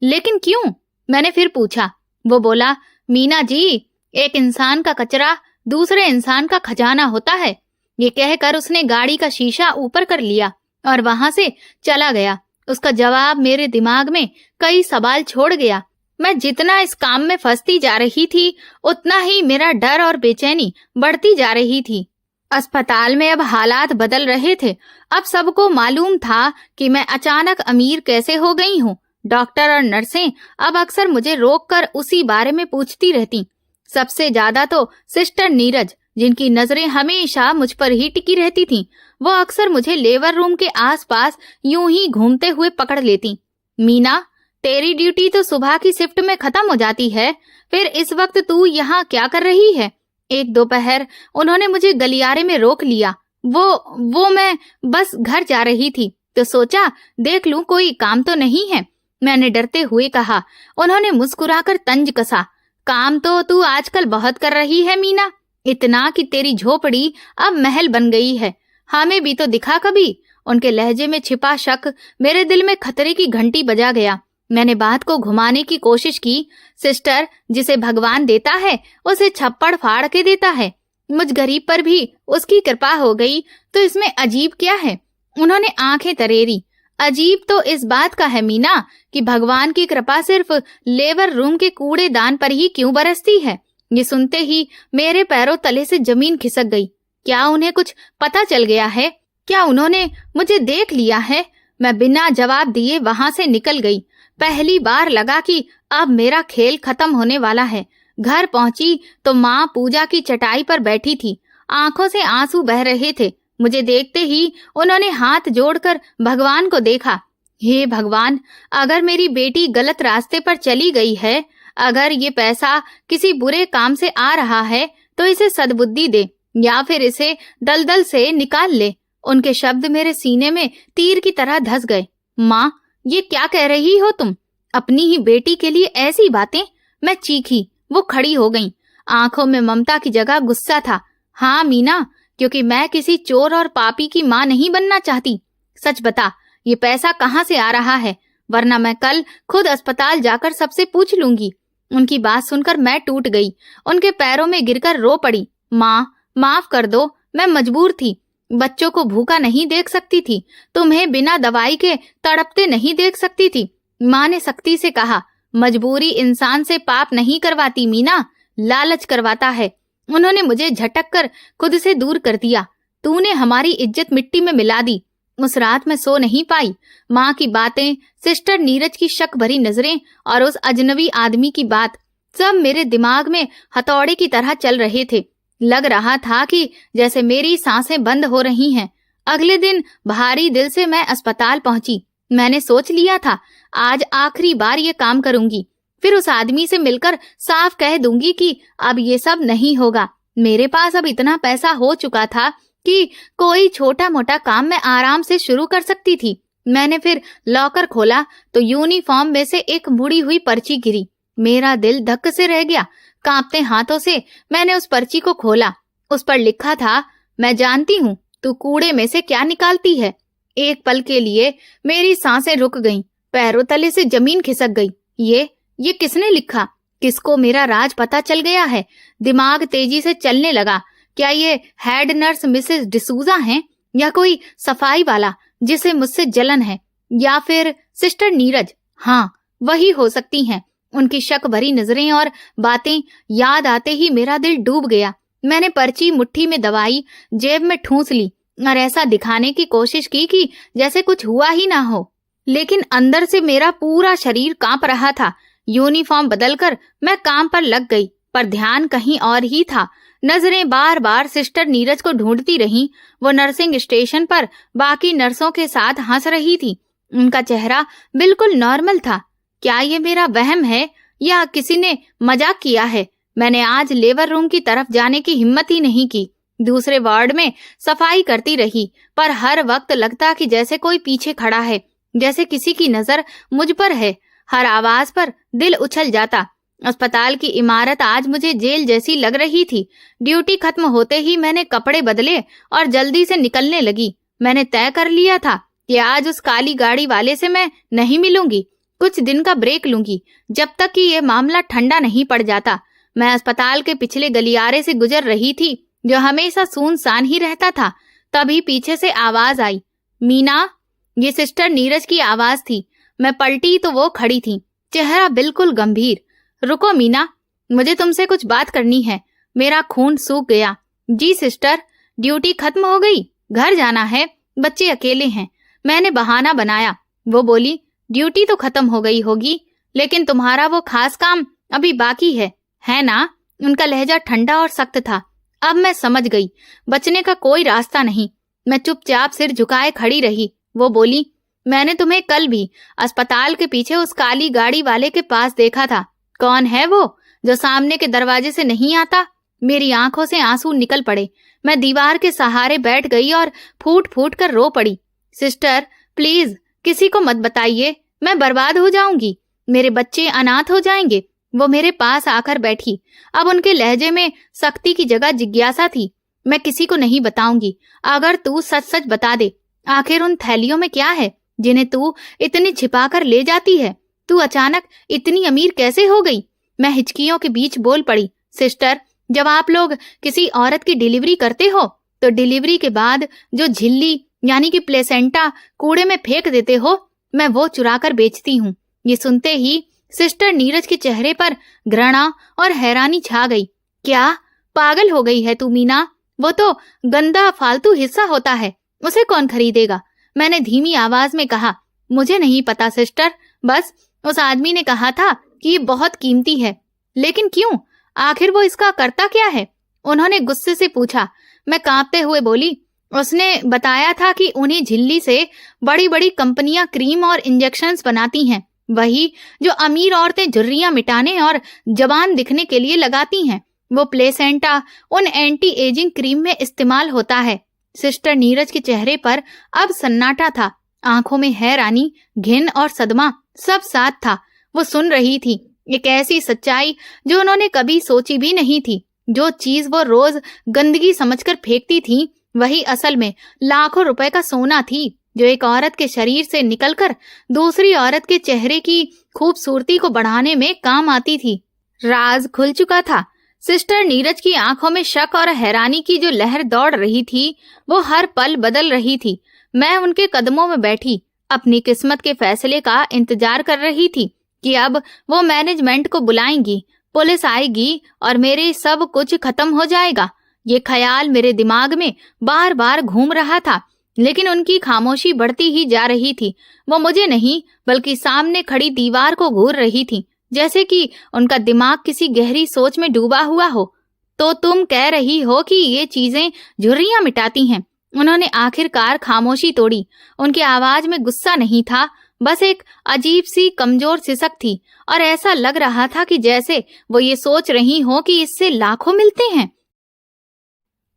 लेकिन क्यों? मैंने फिर पूछा। वो बोला, मीना जी, एक इंसान का कचरा दूसरे इंसान का खजाना होता है। ये कहकर उसने गाड़ी का शीशा ऊपर कर लिया और वहां से चला गया। उसका जवाब मेरे दिमाग में कई सवाल छोड़ गया। मैं जितना इस काम में फंसती जा रही थी, उतना ही मेरा डर और बेचैनी बढ़ती जा रही थी। अस्पताल में अब हालात बदल रहे थे। अब सबको मालूम था कि मैं अचानक अमीर कैसे हो गई हूँ। डॉक्टर और नर्सें अब अक्सर मुझे रोककर उसी बारे में पूछती रहती। सबसे ज्यादा तो सिस्टर नीरज, जिनकी नजरें हमेशा मुझ पर ही टिकी रहती थीं। वो अक्सर मुझे लेबर रूम के आसपास यूं ही घूमते हुए पकड़ लेती। मीना, तेरी ड्यूटी तो सुबह की शिफ्ट में खत्म हो जाती है, फिर इस वक्त तू यहाँ क्या कर रही है? एक दोपहर उन्होंने मुझे गलियारे में रोक लिया। वो मैं बस घर जा रही थी, तो सोचा देख लूं कोई काम तो नहीं है, मैंने डरते हुए कहा। उन्होंने मुस्कुराकर तंज कसा, काम तो तू आजकल बहुत कर रही है मीना, इतना कि तेरी झोपड़ी अब महल बन गई है। हमें भी तो दिखा कभी। उनके लहजे में छिपा शक मेरे दिल में खतरे की घंटी बजा गया। मैंने बात को घुमाने की कोशिश की। सिस्टर, जिसे भगवान देता है उसे छप्पड़ फाड़ के देता है। मुझ गरीब पर भी उसकी कृपा हो गई, तो इसमें अजीब क्या है? उन्होंने आंखें तरेरी। अजीब तो इस बात का है मीना कि भगवान की कृपा सिर्फ लेबर रूम के कूड़ेदान पर ही क्यों बरसती है। ये सुनते ही मेरे पैरों तले से जमीन खिसक गई। क्या उन्हें कुछ पता चल गया है? क्या उन्होंने मुझे देख लिया है? मैं बिना जवाब दिए वहां से निकल गई। पहली बार लगा कि अब मेरा खेल खत्म होने वाला है। घर पहुंची तो माँ पूजा की चटाई पर बैठी थी, आंखों से आंसू बह रहे थे। मुझे देखते ही उन्होंने हाथ जोड़कर भगवान को देखा। हे भगवान, अगर मेरी बेटी गलत रास्ते पर चली गई है, अगर ये पैसा किसी बुरे काम से आ रहा है, तो इसे सद्बुद्धि दे या फिर इसे दलदल से निकाल ले। उनके शब्द मेरे सीने में तीर की तरह धस गए। माँ, ये क्या कह रही हो तुम? अपनी ही बेटी के लिए ऐसी बातें? मैं चीखी। वो खड़ी हो गईं। आंखों में ममता की जगह गुस्सा था। हाँ मीना, क्योंकि मैं किसी चोर और पापी की माँ नहीं बनना चाहती। सच बता, ये पैसा कहाँ से आ रहा है? वरना मैं कल खुद अस्पताल जाकर सबसे पूछ लूंगी। उनकी बात सुनकर मैं टूट गई। उनके पैरों में गिरकर रो पड़ी। माँ, माफ कर दो, मैं मजबूर थी। बच्चों को भूखा नहीं देख सकती थी, तुम्हें बिना दवाई के तड़पते नहीं देख सकती थी। माँ ने सख्ती से कहा, मजबूरी इंसान से पाप नहीं करवाती मीना, लालच करवाता है। उन्होंने मुझे झटक कर खुद से दूर कर दिया। तूने हमारी इज्जत मिट्टी में मिला दी। उस रात मैं सो नहीं पाई। माँ की बातें, सिस्टर नीरज की शक भरी नजरें और उस अजनबी आदमी की बात, सब मेरे दिमाग में हथौड़े की तरह चल रहे थे। लग रहा था कि जैसे मेरी सांसें बंद हो रही हैं। अगले दिन भारी दिल से मैं अस्पताल पहुंची। मैंने सोच लिया था आज आखिरी बार ये काम करूंगी। फिर उस आदमी से मिलकर साफ कह दूंगी कि अब ये सब नहीं होगा। मेरे पास अब इतना पैसा हो चुका था कि कोई छोटा मोटा काम मैं आराम से शुरू कर सकती थी। मैंने फिर लॉकर खोला तो यूनिफॉर्म में से एक मुड़ी हुई पर्ची गिरी। मेरा दिल धक्क से रह गया। कांपते हाथों से मैंने उस पर्ची को खोला। उस पर लिखा था, मैं जानती हूँ तू कूड़े में से क्या निकालती है। एक पल के लिए मेरी सांसें रुक गईं, पैरों तले से जमीन खिसक गई। ये किसने लिखा? किसको मेरा राज पता चल गया है? दिमाग तेजी से चलने लगा। क्या ये हेड नर्स मिसेस डिसूजा हैं, या कोई सफाई वाला जिसे मुझसे जलन है, या फिर सिस्टर नीरज? हाँ, वही हो सकती हैं। उनकी शक भरी नजरें और बातें याद आते ही मेरा दिल डूब गया। मैंने पर्ची मुट्ठी में दबाई, जेब में ठूंस ली और ऐसा दिखाने की कोशिश की कि जैसे कुछ हुआ ही ना हो। लेकिन अंदर से मेरा पूरा शरीर कांप रहा था। यूनिफॉर्म बदलकर मैं काम पर लग गई, पर ध्यान कहीं और ही था। नजरें बार बार सिस्टर नीरज को ढूंढती रहीं। वो नर्सिंग स्टेशन पर बाकी नर्सों के साथ हंस रही थी। उनका चेहरा बिल्कुल नॉर्मल था। क्या ये मेरा वहम है या किसी ने मजाक किया है? मैंने आज लेबर रूम की तरफ जाने की हिम्मत ही नहीं की। दूसरे वार्ड में सफाई करती रही, पर हर वक्त लगता कि जैसे कोई पीछे खड़ा है, जैसे किसी की नजर मुझ पर है। हर आवाज पर दिल उछल जाता। अस्पताल की इमारत आज मुझे जेल जैसी लग रही थी। ड्यूटी खत्म होते ही मैंने कपड़े बदले और जल्दी से निकलने लगी। मैंने तय कर लिया था कि आज उस काली गाड़ी वाले से मैं नहीं मिलूंगी। कुछ दिन का ब्रेक लूंगी, जब तक कि ये मामला ठंडा नहीं पड़ जाता। मैं अस्पताल के पिछले गलियारे से गुजर रही थी, जो हमेशा सुनसान ही रहता था। तभी पीछे से आवाज आई, मीना। ये सिस्टर नीरज की आवाज थी। मैं पलटी तो वो खड़ी थी, चेहरा बिल्कुल गंभीर। रुको मीना, मुझे तुमसे कुछ बात करनी है। मेरा खून सूख गया। जी सिस्टर, ड्यूटी खत्म हो गई, घर जाना है, बच्चे अकेले हैं। मैंने बहाना बनाया। वो बोली, ड्यूटी तो खत्म हो गई होगी, लेकिन तुम्हारा वो खास काम अभी बाकी है ना? उनका लहजा ठंडा और सख्त था। अब मैं समझ गई, बचने का कोई रास्ता नहीं। मैं चुपचाप सिर झुकाए खड़ी रही। वो बोली, मैंने तुम्हें कल भी अस्पताल के पीछे उस काली गाड़ी वाले के पास देखा था। कौन है वो जो सामने के दरवाजे से नहीं आता? मेरी आंखों से आंसू निकल पड़े। मैं दीवार के सहारे बैठ गई और फूट फूट कर रो पड़ी। सिस्टर प्लीज किसी को मत बताइए, मैं बर्बाद हो जाऊंगी, मेरे बच्चे अनाथ हो जाएंगे। वो मेरे पास आकर बैठी। अब उनके लहजे में सख्ती की जगह जिज्ञासा थी। मैं किसी को नहीं बताऊंगी, अगर तू सच सच बता दे। आखिर उन थैलियों में क्या है जिन्हें तू इतनी छिपा कर ले जाती है? तू अचानक इतनी अमीर कैसे हो गई? मैं हिचकियों के बीच बोल पड़ी, सिस्टर, जब आप लोग किसी औरत की डिलीवरी करते हो तो डिलीवरी के बाद जो झिल्ली यानी कि प्लेसेंटा कूड़े में फेंक देते हो, मैं वो चुरा कर बेचती हूँ। ये सुनते ही सिस्टर नीरज के चेहरे पर घृणा और हैरानी छा गई। क्या पागल हो गई है तू मीना? वो तो गंदा फालतू हिस्सा होता है, उसे कौन खरीदेगा? मैंने धीमी आवाज में कहा। मुझे नहीं पता सिस्टर, बस उस आदमी ने कहा था कि ये बहुत कीमती है। लेकिन क्यों? आखिर वो इसका करता क्या है? उन्होंने गुस्से से पूछा। मैं कांपते हुए बोली, उसने बताया था कि उन्हीं झिल्ली से बड़ी बड़ी कंपनियां क्रीम और इंजेक्शंस बनाती हैं, वही जो अमीर औरतें झुर्रियां मिटाने और जवान दिखने के लिए लगाती हैं। वो प्लेसेंटा उन एंटी एजिंग क्रीम में इस्तेमाल होता है। सिस्टर नीरज के चेहरे पर अब सन्नाटा था, आंखों में हैरानी, घिन और सदमा सब साथ था। वो सुन रही थी एक ऐसी सच्चाई जो उन्होंने कभी सोची भी नहीं थी। जो चीज वो रोज गंदगी समझकर फेंकती थी, वही असल में लाखों रुपए का सोना थी, जो एक औरत के शरीर से निकलकर दूसरी औरत के चेहरे की खूबसूरती को बढ़ाने में काम आती थी। राज खुल चुका था। सिस्टर नीरज की आंखों में शक और हैरानी की जो लहर दौड़ रही थी, वो हर पल बदल रही थी। मैं उनके कदमों में बैठी अपनी किस्मत के फैसले का इंतजार कर रही थी कि अब वो मैनेजमेंट को बुलाएंगी, पुलिस आएगी और मेरे सब कुछ खत्म हो जाएगा। ये ख्याल मेरे दिमाग में बार बार घूम रहा था, लेकिन उनकी खामोशी बढ़ती ही जा रही थी। वो मुझे नहीं बल्कि सामने खड़ी दीवार को घूर रही थी, जैसे कि उनका दिमाग किसी गहरी सोच में डूबा हुआ हो। तो तुम कह रही हो कि ये चीजें झुर्रियां मिटाती हैं? उन्होंने आखिरकार खामोशी तोड़ी। उनकी आवाज में गुस्सा नहीं था, बस एक अजीब सी कमजोर सिसक थी, और ऐसा लग रहा था कि जैसे वो ये सोच रही हो कि इससे लाखों मिलते हैं।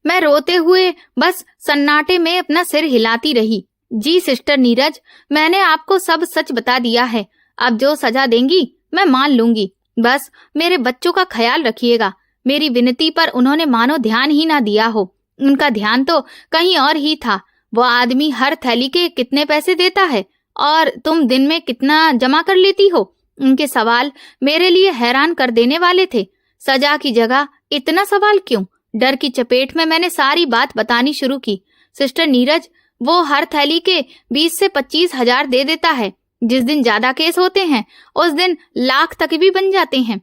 मैं रोते हुए बस सन्नाटे में अपना सिर हिलाती रही। जी सिस्टर नीरज, मैंने आपको सब सच बता दिया है। अब जो सजा देंगी मैं मान लूंगी। बस मेरे बच्चों का ख्याल रखिएगा। मेरी विनती पर उन्होंने मानो ध्यान ही ना दिया हो। उनका ध्यान तो कहीं और ही था। वो आदमी हर थैली के कितने पैसे देता है और तुम दिन में कितना जमा कर लेती हो? उनके सवाल मेरे लिए हैरान कर देने वाले थे। सजा की जगह इतना सवाल क्यों? डर की चपेट में मैंने सारी बात बतानी शुरू की। सिस्टर नीरज, वो हर थैली के 20 से 25 हजार दे देता है। जिस दिन ज्यादा केस होते हैं उस दिन लाख तक भी बन जाते हैं।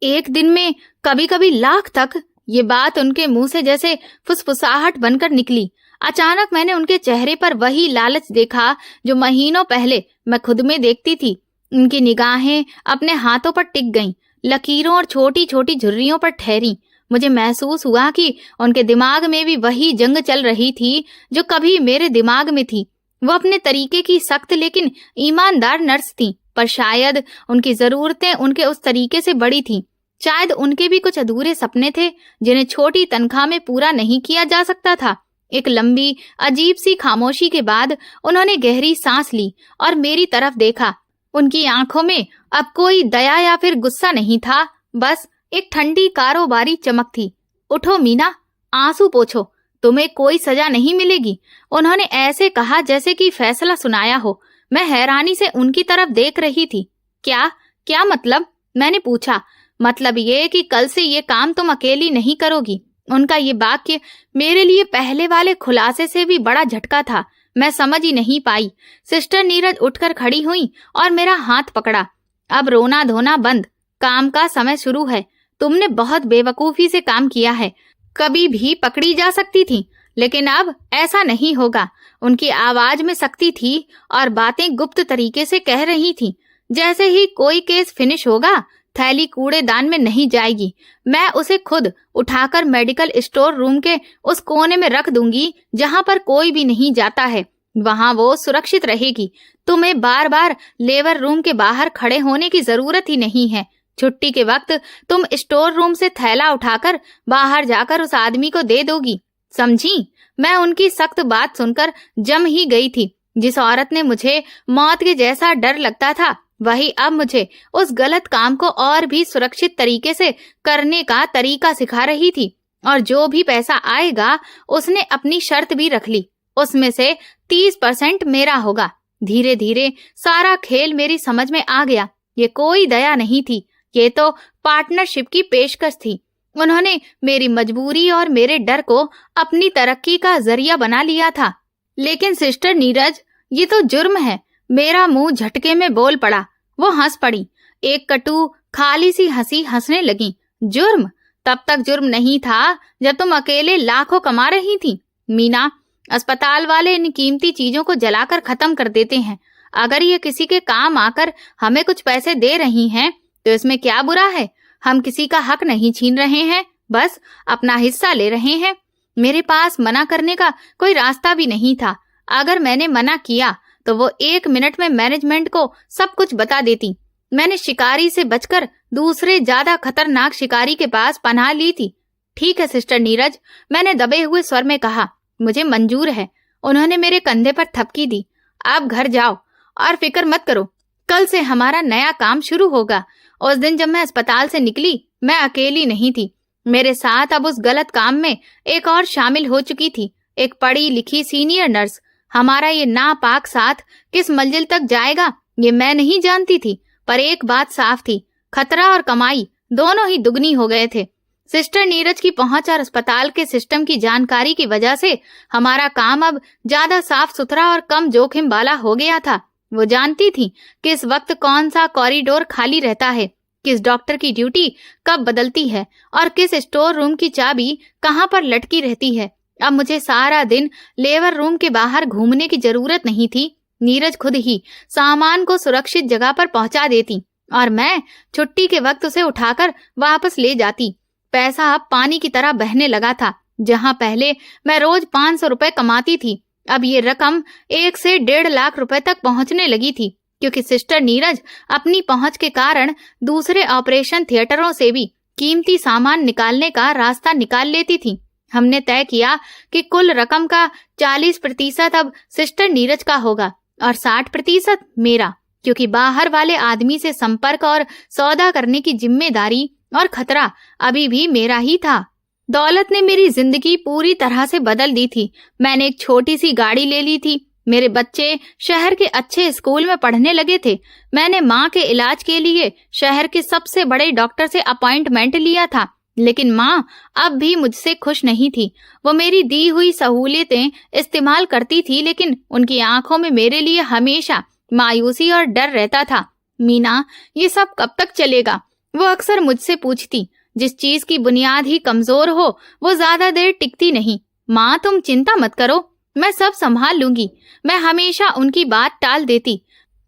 एक दिन में कभी कभी लाख तक। ये बात उनके मुंह से जैसे फुसफुसाहट बनकर निकली। अचानक मैंने उनके चेहरे पर वही लालच देखा जो महीनों पहले मैं खुद में देखती थी। उनकी निगाहें अपने हाथों पर टिक गईं, लकीरों और छोटी छोटी झुर्रियों पर ठहरी। मुझे महसूस हुआ कि उनके दिमाग में भी वही जंग चल रही थी जो कभी मेरे दिमाग में थी। वो अपने तरीके की सख्त लेकिन ईमानदार नर्स थी, पर शायद उनकी जरूरतें उनके उस तरीके से बड़ी थीं। शायद उनके भी कुछ अधूरे सपने थे जिन्हें छोटी तनख्वाह में पूरा नहीं किया जा सकता था। एक लंबी अजीब सी खामोशी के बाद उन्होंने गहरी सांस ली और मेरी तरफ देखा। उनकी आंखों में अब कोई दया या फिर गुस्सा नहीं था, बस एक ठंडी कारोबारी चमक थी। उठो मीना, आंसू पोंछो, तुम्हें कोई सजा नहीं मिलेगी। उन्होंने ऐसे कहा जैसे कि फैसला सुनाया हो। मैं हैरानी से उनकी तरफ देख रही थी। क्या क्या मतलब? मैंने पूछा। मतलब ये कि कल से ये काम तुम अकेली नहीं करोगी। उनका ये वाक्य मेरे लिए पहले वाले खुलासे से भी बड़ा झटका था। मैं समझ ही नहीं पाई। सिस्टर नीरज उठकर खड़ी हुई और मेरा हाथ पकड़ा। अब रोना धोना बंद, काम का समय शुरू है। तुमने बहुत बेवकूफी से काम किया है, कभी भी पकड़ी जा सकती थी, लेकिन अब ऐसा नहीं होगा। उनकी आवाज में सख्ती थी और बातें गुप्त तरीके से कह रही थी। जैसे ही कोई केस फिनिश होगा, थैली कूड़ेदान में नहीं जाएगी। मैं उसे खुद उठाकर मेडिकल स्टोर रूम के उस कोने में रख दूंगी जहां पर कोई भी नहीं जाता है। वहां वो सुरक्षित रहेगी। तुम्हें बार बार लेबर रूम के बाहर खड़े होने की जरूरत ही नहीं है। छुट्टी के वक्त तुम स्टोर रूम से थैला उठाकर बाहर जाकर उस आदमी को दे दोगी, समझी? मैं उनकी सख्त बात सुनकर जम ही गई थी। जिस औरत ने मुझे मौत के जैसा डर लगता था, वही अब मुझे उस गलत काम को और भी सुरक्षित तरीके से करने का तरीका सिखा रही थी। और जो भी पैसा आएगा उसने अपनी शर्त भी रख ली, उसमें से 30% मेरा होगा। धीरे धीरे सारा खेल मेरी समझ में आ गया। ये कोई दया नहीं थी, ये तो पार्टनरशिप की पेशकश थी। उन्होंने मेरी मजबूरी और मेरे डर को अपनी तरक्की का जरिया बना लिया था। लेकिन सिस्टर नीरज, ये तो जुर्म है। मेरा मुंह झटके में बोल पड़ा। वो हंस पड़ी, एक कटु खाली सी हंसी हंसने लगी। जुर्म? तब तक जुर्म नहीं था जब तुम अकेले लाखों कमा रही थी। मीना, अस्पताल वाले इन कीमती चीजों को जलाकर खत्म कर देते हैं। अगर ये किसी के काम आकर हमें कुछ पैसे दे रही हैं तो इसमें क्या बुरा है? हम किसी का हक नहीं छीन रहे हैं, बस अपना हिस्सा ले रहे हैं। मेरे पास मना करने का कोई रास्ता भी नहीं था। अगर मैंने मना किया तो वो 1 मिनट में मैनेजमेंट को सब कुछ बता देती। मैंने शिकारी से बचकर दूसरे ज्यादा खतरनाक शिकारी के पास पनाह ली थी। ठीक है सिस्टर नीरज, मैंने दबे हुए स्वर में कहा, मुझे मंजूर है। उन्होंने मेरे कंधे पर थपकी दी। आप घर जाओ और फिक्र मत करो, कल से हमारा नया काम शुरू होगा। उस दिन जब मैं अस्पताल से निकली, मैं अकेली नहीं थी। मेरे साथ अब उस गलत काम में एक और शामिल हो चुकी थी, एक पढ़ी लिखी सीनियर नर्स। हमारा ये नापाक साथ किस मंजिल तक जाएगा ये मैं नहीं जानती थी, पर एक बात साफ थी, खतरा और कमाई दोनों ही दुगनी हो गए थे। सिस्टर नीरज की पहुंच और अस्पताल के सिस्टम की जानकारी की वजह से हमारा काम अब ज्यादा साफ सुथरा और कम जोखिम वाला हो गया था। वो जानती थी कि इस वक्त कौन सा कॉरिडोर खाली रहता है, किस डॉक्टर की ड्यूटी कब बदलती है और किस स्टोर रूम की चाबी कहाँ पर लटकी रहती है। अब मुझे सारा दिन लेबर रूम के बाहर घूमने की जरूरत नहीं थी। नीरज खुद ही सामान को सुरक्षित जगह पर पहुंचा देती और मैं छुट्टी के वक्त उसे उठाकर वापस ले जाती। पैसा अब पानी की तरह बहने लगा था। जहां पहले मैं रोज 500 रुपए कमाती थी, अब ये रकम 1 से 1.5 लाख रुपए तक पहुंचने लगी थी, क्योंकि सिस्टर नीरज अपनी पहुंच के कारण दूसरे ऑपरेशन थिएटरों से भी कीमती सामान निकालने का रास्ता निकाल लेती थी। हमने तय किया कि कुल रकम का 40% अब सिस्टर नीरज का होगा और 60% मेरा, क्योंकि बाहर वाले आदमी से संपर्क और सौदा करने की जिम्मेदारी और खतरा अभी भी मेरा ही था। दौलत ने मेरी जिंदगी पूरी तरह से बदल दी थी। मैंने एक छोटी सी गाड़ी ले ली थी। मेरे बच्चे शहर के अच्छे स्कूल में पढ़ने लगे थे। मैंने माँ के इलाज के लिए शहर के सबसे बड़े डॉक्टर से अपॉइंटमेंट लिया था, लेकिन माँ अब भी मुझसे खुश नहीं थी। वो मेरी दी हुई सहूलियतें इस्तेमाल करती थी, लेकिन उनकी आंखों में मेरे लिए हमेशा मायूसी और डर रहता था। मीना, ये सब कब तक चलेगा? वो अक्सर मुझसे पूछती। जिस चीज की बुनियाद ही कमजोर हो वो ज्यादा देर टिकती नहीं। माँ, तुम चिंता मत करो, मैं सब संभाल लूंगी। मैं हमेशा उनकी बात टाल देती।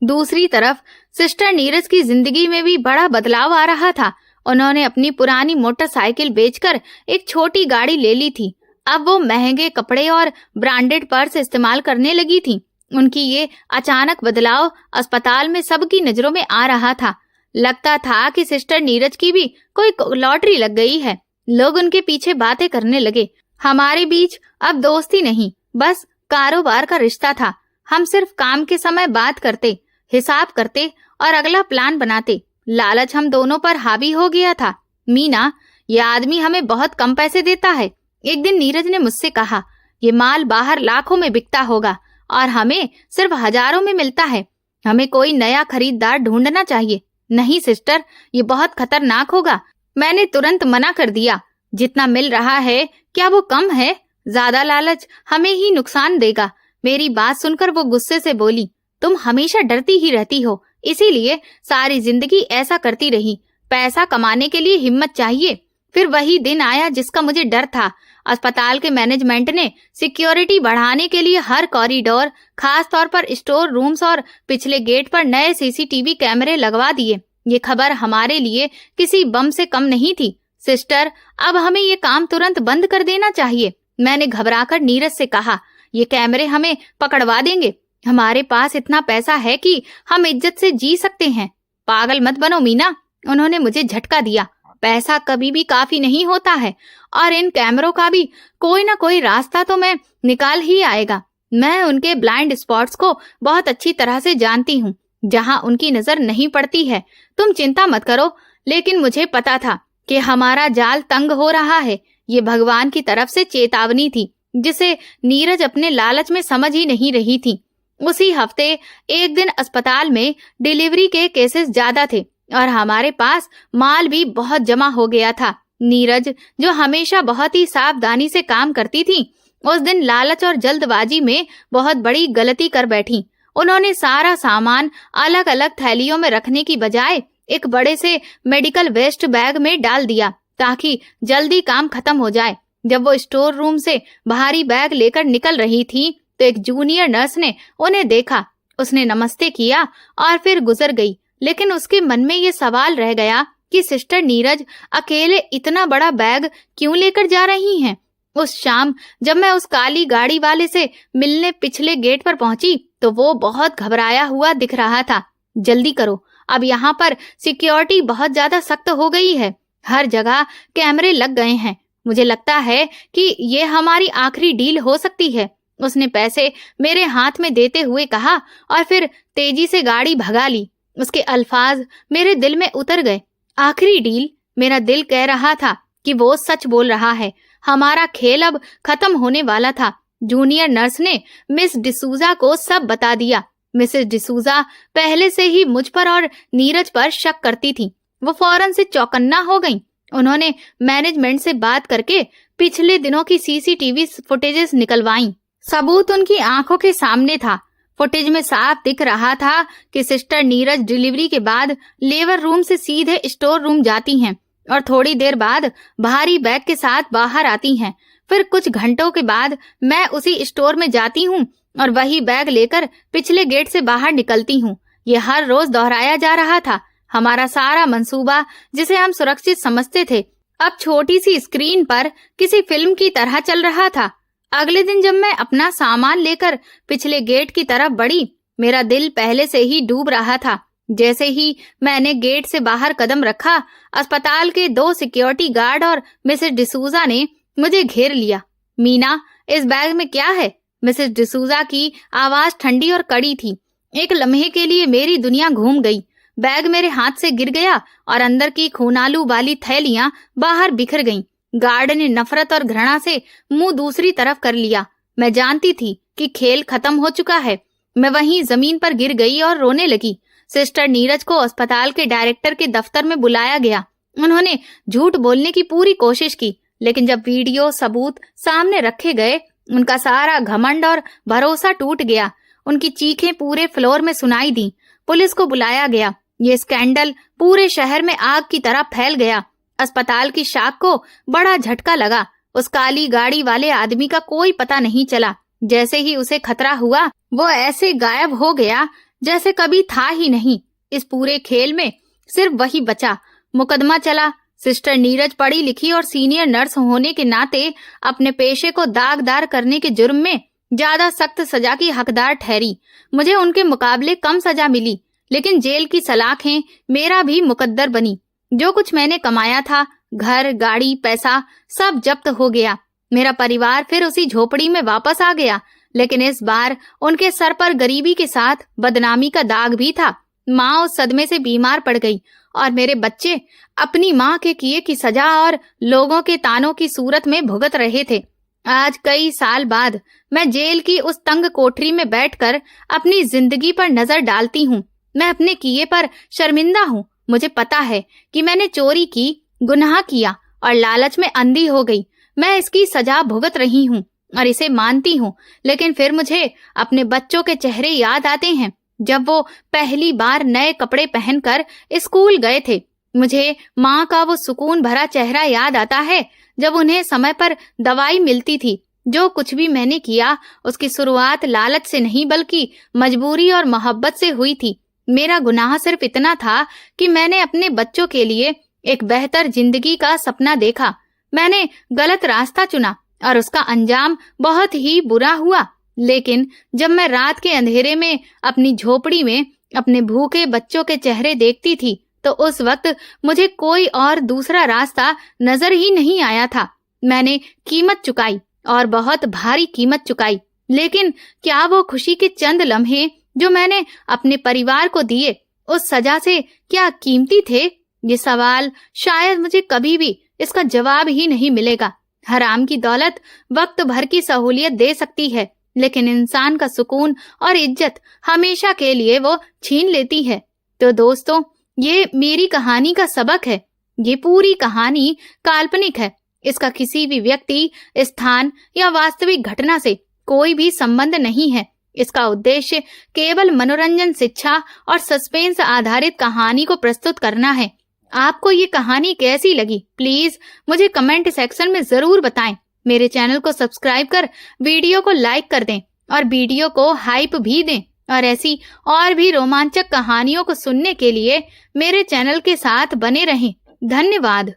दूसरी तरफ सिस्टर नीरज की जिंदगी में भी बड़ा बदलाव आ रहा था। उन्होंने अपनी पुरानी मोटरसाइकिल बेचकर एक छोटी गाड़ी ले ली थी। अब वो महंगे कपड़े और ब्रांडेड पर्स इस्तेमाल करने लगी थी। उनकी ये अचानक बदलाव अस्पताल में सबकी नजरों में आ रहा था। लगता था कि सिस्टर नीरज की भी कोई लॉटरी लग गई है। लोग उनके पीछे बातें करने लगे। हमारे बीच अब दोस्ती नहीं, बस कारोबार का रिश्ता था। हम सिर्फ काम के समय बात करते, हिसाब करते और अगला प्लान बनाते। लालच हम दोनों पर हावी हो गया था। मीना, ये आदमी हमें बहुत कम पैसे देता है। एक दिन नीरज ने मुझसे कहा, ये माल बाहर लाखों में बिकता होगा और हमें सिर्फ हजारों में मिलता है। हमें कोई नया खरीदार ढूंढना चाहिए। नहीं सिस्टर, ये बहुत खतरनाक होगा। मैंने तुरंत मना कर दिया। जितना मिल रहा है क्या वो कम है? ज्यादा लालच हमें ही नुकसान देगा। मेरी बात सुनकर वो गुस्से से बोली, तुम हमेशा डरती ही रहती हो, इसीलिए सारी जिंदगी ऐसा करती रही। पैसा कमाने के लिए हिम्मत चाहिए। फिर वही दिन आया जिसका मुझे डर था। अस्पताल के मैनेजमेंट ने सिक्योरिटी बढ़ाने के लिए हर कॉरिडोर, खास तौर पर स्टोर रूम्स और पिछले गेट पर नए सीसीटीवी कैमरे लगवा दिए। ये खबर हमारे लिए किसी बम से कम नहीं थी। सिस्टर, अब हमें ये काम तुरंत बंद कर देना चाहिए। मैंने घबराकर नीरज से कहा, ये कैमरे हमें पकड़वा देंगे। हमारे पास इतना पैसा है कि हम इज्जत से जी सकते हैं। पागल मत बनो मीना, उन्होंने मुझे झटका दिया। पैसा कभी भी काफी नहीं होता है और इन कैमरों का भी कोई ना कोई रास्ता तो मैं निकाल ही आएगा। मैं उनके ब्लाइंड स्पॉट्स को बहुत अच्छी तरह से जानती हूँ, जहाँ उनकी नजर नहीं पड़ती है। तुम चिंता मत करो। लेकिन मुझे पता था कि हमारा जाल तंग हो रहा है। ये भगवान की तरफ से चेतावनी थी, जिसे नीरज अपने लालच में समझ ही नहीं रही थी। उसी हफ्ते एक दिन अस्पताल में डिलीवरी के केसेस ज्यादा थे और हमारे पास माल भी बहुत जमा हो गया था। नीरज, जो हमेशा बहुत ही सावधानी से काम करती थी, उस दिन लालच और जल्दबाजी में बहुत बड़ी गलती कर बैठी। उन्होंने सारा सामान अलग अलग थैलियों में रखने की बजाय एक बड़े से मेडिकल वेस्ट बैग में डाल दिया, ताकि जल्दी काम खत्म हो जाए। जब वो स्टोर रूम से भारी बैग लेकर निकल रही थी तो एक जूनियर नर्स ने उन्हें देखा। उसने नमस्ते किया और फिर गुजर गई। लेकिन उसके मन में ये सवाल रह गया कि सिस्टर नीरज अकेले इतना बड़ा बैग क्यों लेकर जा रही हैं। उस शाम जब मैं उस काली गाड़ी वाले से मिलने पिछले गेट पर पहुंची तो वो बहुत घबराया हुआ दिख रहा था। जल्दी करो, अब यहाँ पर सिक्योरिटी बहुत ज्यादा सख्त हो गई है। हर जगह कैमरे लग गए हैं। मुझे लगता है कि ये हमारी आखिरी डील हो सकती है। उसने पैसे मेरे हाथ में देते हुए कहा और फिर तेजी से गाड़ी भगा ली। उसके अल्फाज मेरे दिल में उतर गए। आखिरी डील? मेरा दिल कह रहा था कि वो सच बोल रहा है। हमारा खेल अब खत्म होने वाला था। जूनियर नर्स ने मिस डिसूजा को सब बता दिया। मिसेस डिसूजा पहले से ही मुझ पर और नीरज पर शक करती थी। वो फौरन से चौकन्ना हो गईं। उन्होंने मैनेजमेंट से बात करके पिछले दिनों की सीसीटीवी फुटेजेस निकलवाईं। सबूत उनकी आंखों के सामने था। फुटेज में साफ दिख रहा था कि सिस्टर नीरज डिलीवरी के बाद लेबर रूम से सीधे स्टोर रूम जाती हैं और थोड़ी देर बाद भारी बैग के साथ बाहर आती हैं। फिर कुछ घंटों के बाद मैं उसी स्टोर में जाती हूँ और वही बैग लेकर पिछले गेट से बाहर निकलती हूँ। ये हर रोज दोहराया जा रहा था। हमारा सारा मंसूबा, जिसे हम सुरक्षित समझते थे, अब छोटी सी स्क्रीन पर किसी फिल्म की तरह चल रहा था। अगले दिन जब मैं अपना सामान लेकर पिछले गेट की तरफ बढ़ी, मेरा दिल पहले से ही डूब रहा था। जैसे ही मैंने गेट से बाहर कदम रखा, अस्पताल के 2 सिक्योरिटी गार्ड और मिसेस डिसूजा ने मुझे घेर लिया। मीना, इस बैग में क्या है? मिसेस डिसूजा की आवाज ठंडी और कड़ी थी। एक लम्हे के लिए मेरी दुनिया घूम गई। बैग मेरे हाथ से गिर गया और अंदर की खूनालू वाली थैलियां बाहर बिखर गईं। गार्ड ने नफरत और घृणा से मुंह दूसरी तरफ कर लिया। मैं जानती थी कि खेल खत्म हो चुका है। मैं वहीं जमीन पर गिर गई और रोने लगी। सिस्टर नीरज को अस्पताल के डायरेक्टर के दफ्तर में बुलाया गया। उन्होंने झूठ बोलने की पूरी कोशिश की, लेकिन जब वीडियो सबूत सामने रखे गए, उनका सारा घमंड और भरोसा टूट गया। उनकी चीखें पूरे फ्लोर में सुनाई दी। पुलिस को बुलाया गया। ये स्कैंडल पूरे शहर में आग की तरह फैल गया। अस्पताल की शाख को बड़ा झटका लगा। उस काली गाड़ी वाले आदमी का कोई पता नहीं चला। जैसे ही उसे खतरा हुआ, वो ऐसे गायब हो गया जैसे कभी था ही नहीं। इस पूरे खेल में सिर्फ वही बचा। मुकदमा चला। सिस्टर नीरज पढ़ी लिखी और सीनियर नर्स होने के नाते अपने पेशे को दागदार करने के जुर्म में ज्यादा सख्त सजा की हकदार ठहरी। मुझे उनके मुकाबले कम सजा मिली, लेकिन जेल की सलाखें मेरा भी मुकद्दर बनी। जो कुछ मैंने कमाया था, घर, गाड़ी, पैसा, सब जब्त हो गया। मेरा परिवार फिर उसी झोपड़ी में वापस आ गया, लेकिन इस बार उनके सर पर गरीबी के साथ बदनामी का दाग भी था। माँ उस सदमे से बीमार पड़ गई और मेरे बच्चे अपनी माँ के किए की सजा और लोगों के तानों की सूरत में भुगत रहे थे। आज कई साल बाद मैं जेल की उस तंग कोठरी में बैठकर अपनी जिंदगी पर नजर डालती हूँ। मैं अपने किए पर शर्मिंदा हूँ। मुझे पता है कि मैंने चोरी की, गुनाह किया और लालच में अंधी हो गई। मैं इसकी सजा भुगत रही हूँ और इसे मानती हूँ, लेकिन फिर मुझे अपने बच्चों के चेहरे याद आते हैं जब वो पहली बार नए कपड़े पहनकर स्कूल गए थे। मुझे माँ का वो सुकून भरा चेहरा याद आता है जब उन्हें समय पर दवाई मिलती थी। जो कुछ भी मैंने किया, उसकी शुरुआत लालच से नहीं बल्कि मजबूरी और मोहब्बत से हुई थी। मेरा गुनाह सिर्फ इतना था कि मैंने अपने बच्चों के लिए एक बेहतर जिंदगी का सपना देखा। मैंने गलत रास्ता चुना और उसका अंजाम बहुत ही बुरा हुआ। लेकिन जब मैं रात के अंधेरे में अपनी झोपड़ी में अपने भूखे बच्चों के चेहरे देखती थी, तो उस वक्त मुझे कोई और दूसरा रास्ता नजर ही नहीं आया था। मैंने कीमत चुकाई और बहुत भारी कीमत चुकाई, लेकिन क्या वो खुशी के चंद लम्हे जो मैंने अपने परिवार को दिए, उस सजा से क्या कीमती थे? ये सवाल शायद मुझे कभी भी इसका जवाब ही नहीं मिलेगा। हराम की दौलत वक्त भर की सहूलियत दे सकती है, लेकिन इंसान का सुकून और इज्जत हमेशा के लिए वो छीन लेती है। तो दोस्तों, ये मेरी कहानी का सबक है। ये पूरी कहानी काल्पनिक है। इसका किसी भी व्यक्ति, स्थान या वास्तविक घटना से कोई भी संबंध नहीं है। इसका उद्देश्य केवल मनोरंजन, शिक्षा और सस्पेंस आधारित कहानी को प्रस्तुत करना है। आपको ये कहानी कैसी लगी, प्लीज मुझे कमेंट सेक्शन में जरूर बताएं। मेरे चैनल को सब्सक्राइब कर वीडियो को लाइक कर दें और वीडियो को हाइप भी दें। और ऐसी और भी रोमांचक कहानियों को सुनने के लिए मेरे चैनल के साथ बने रहें। धन्यवाद।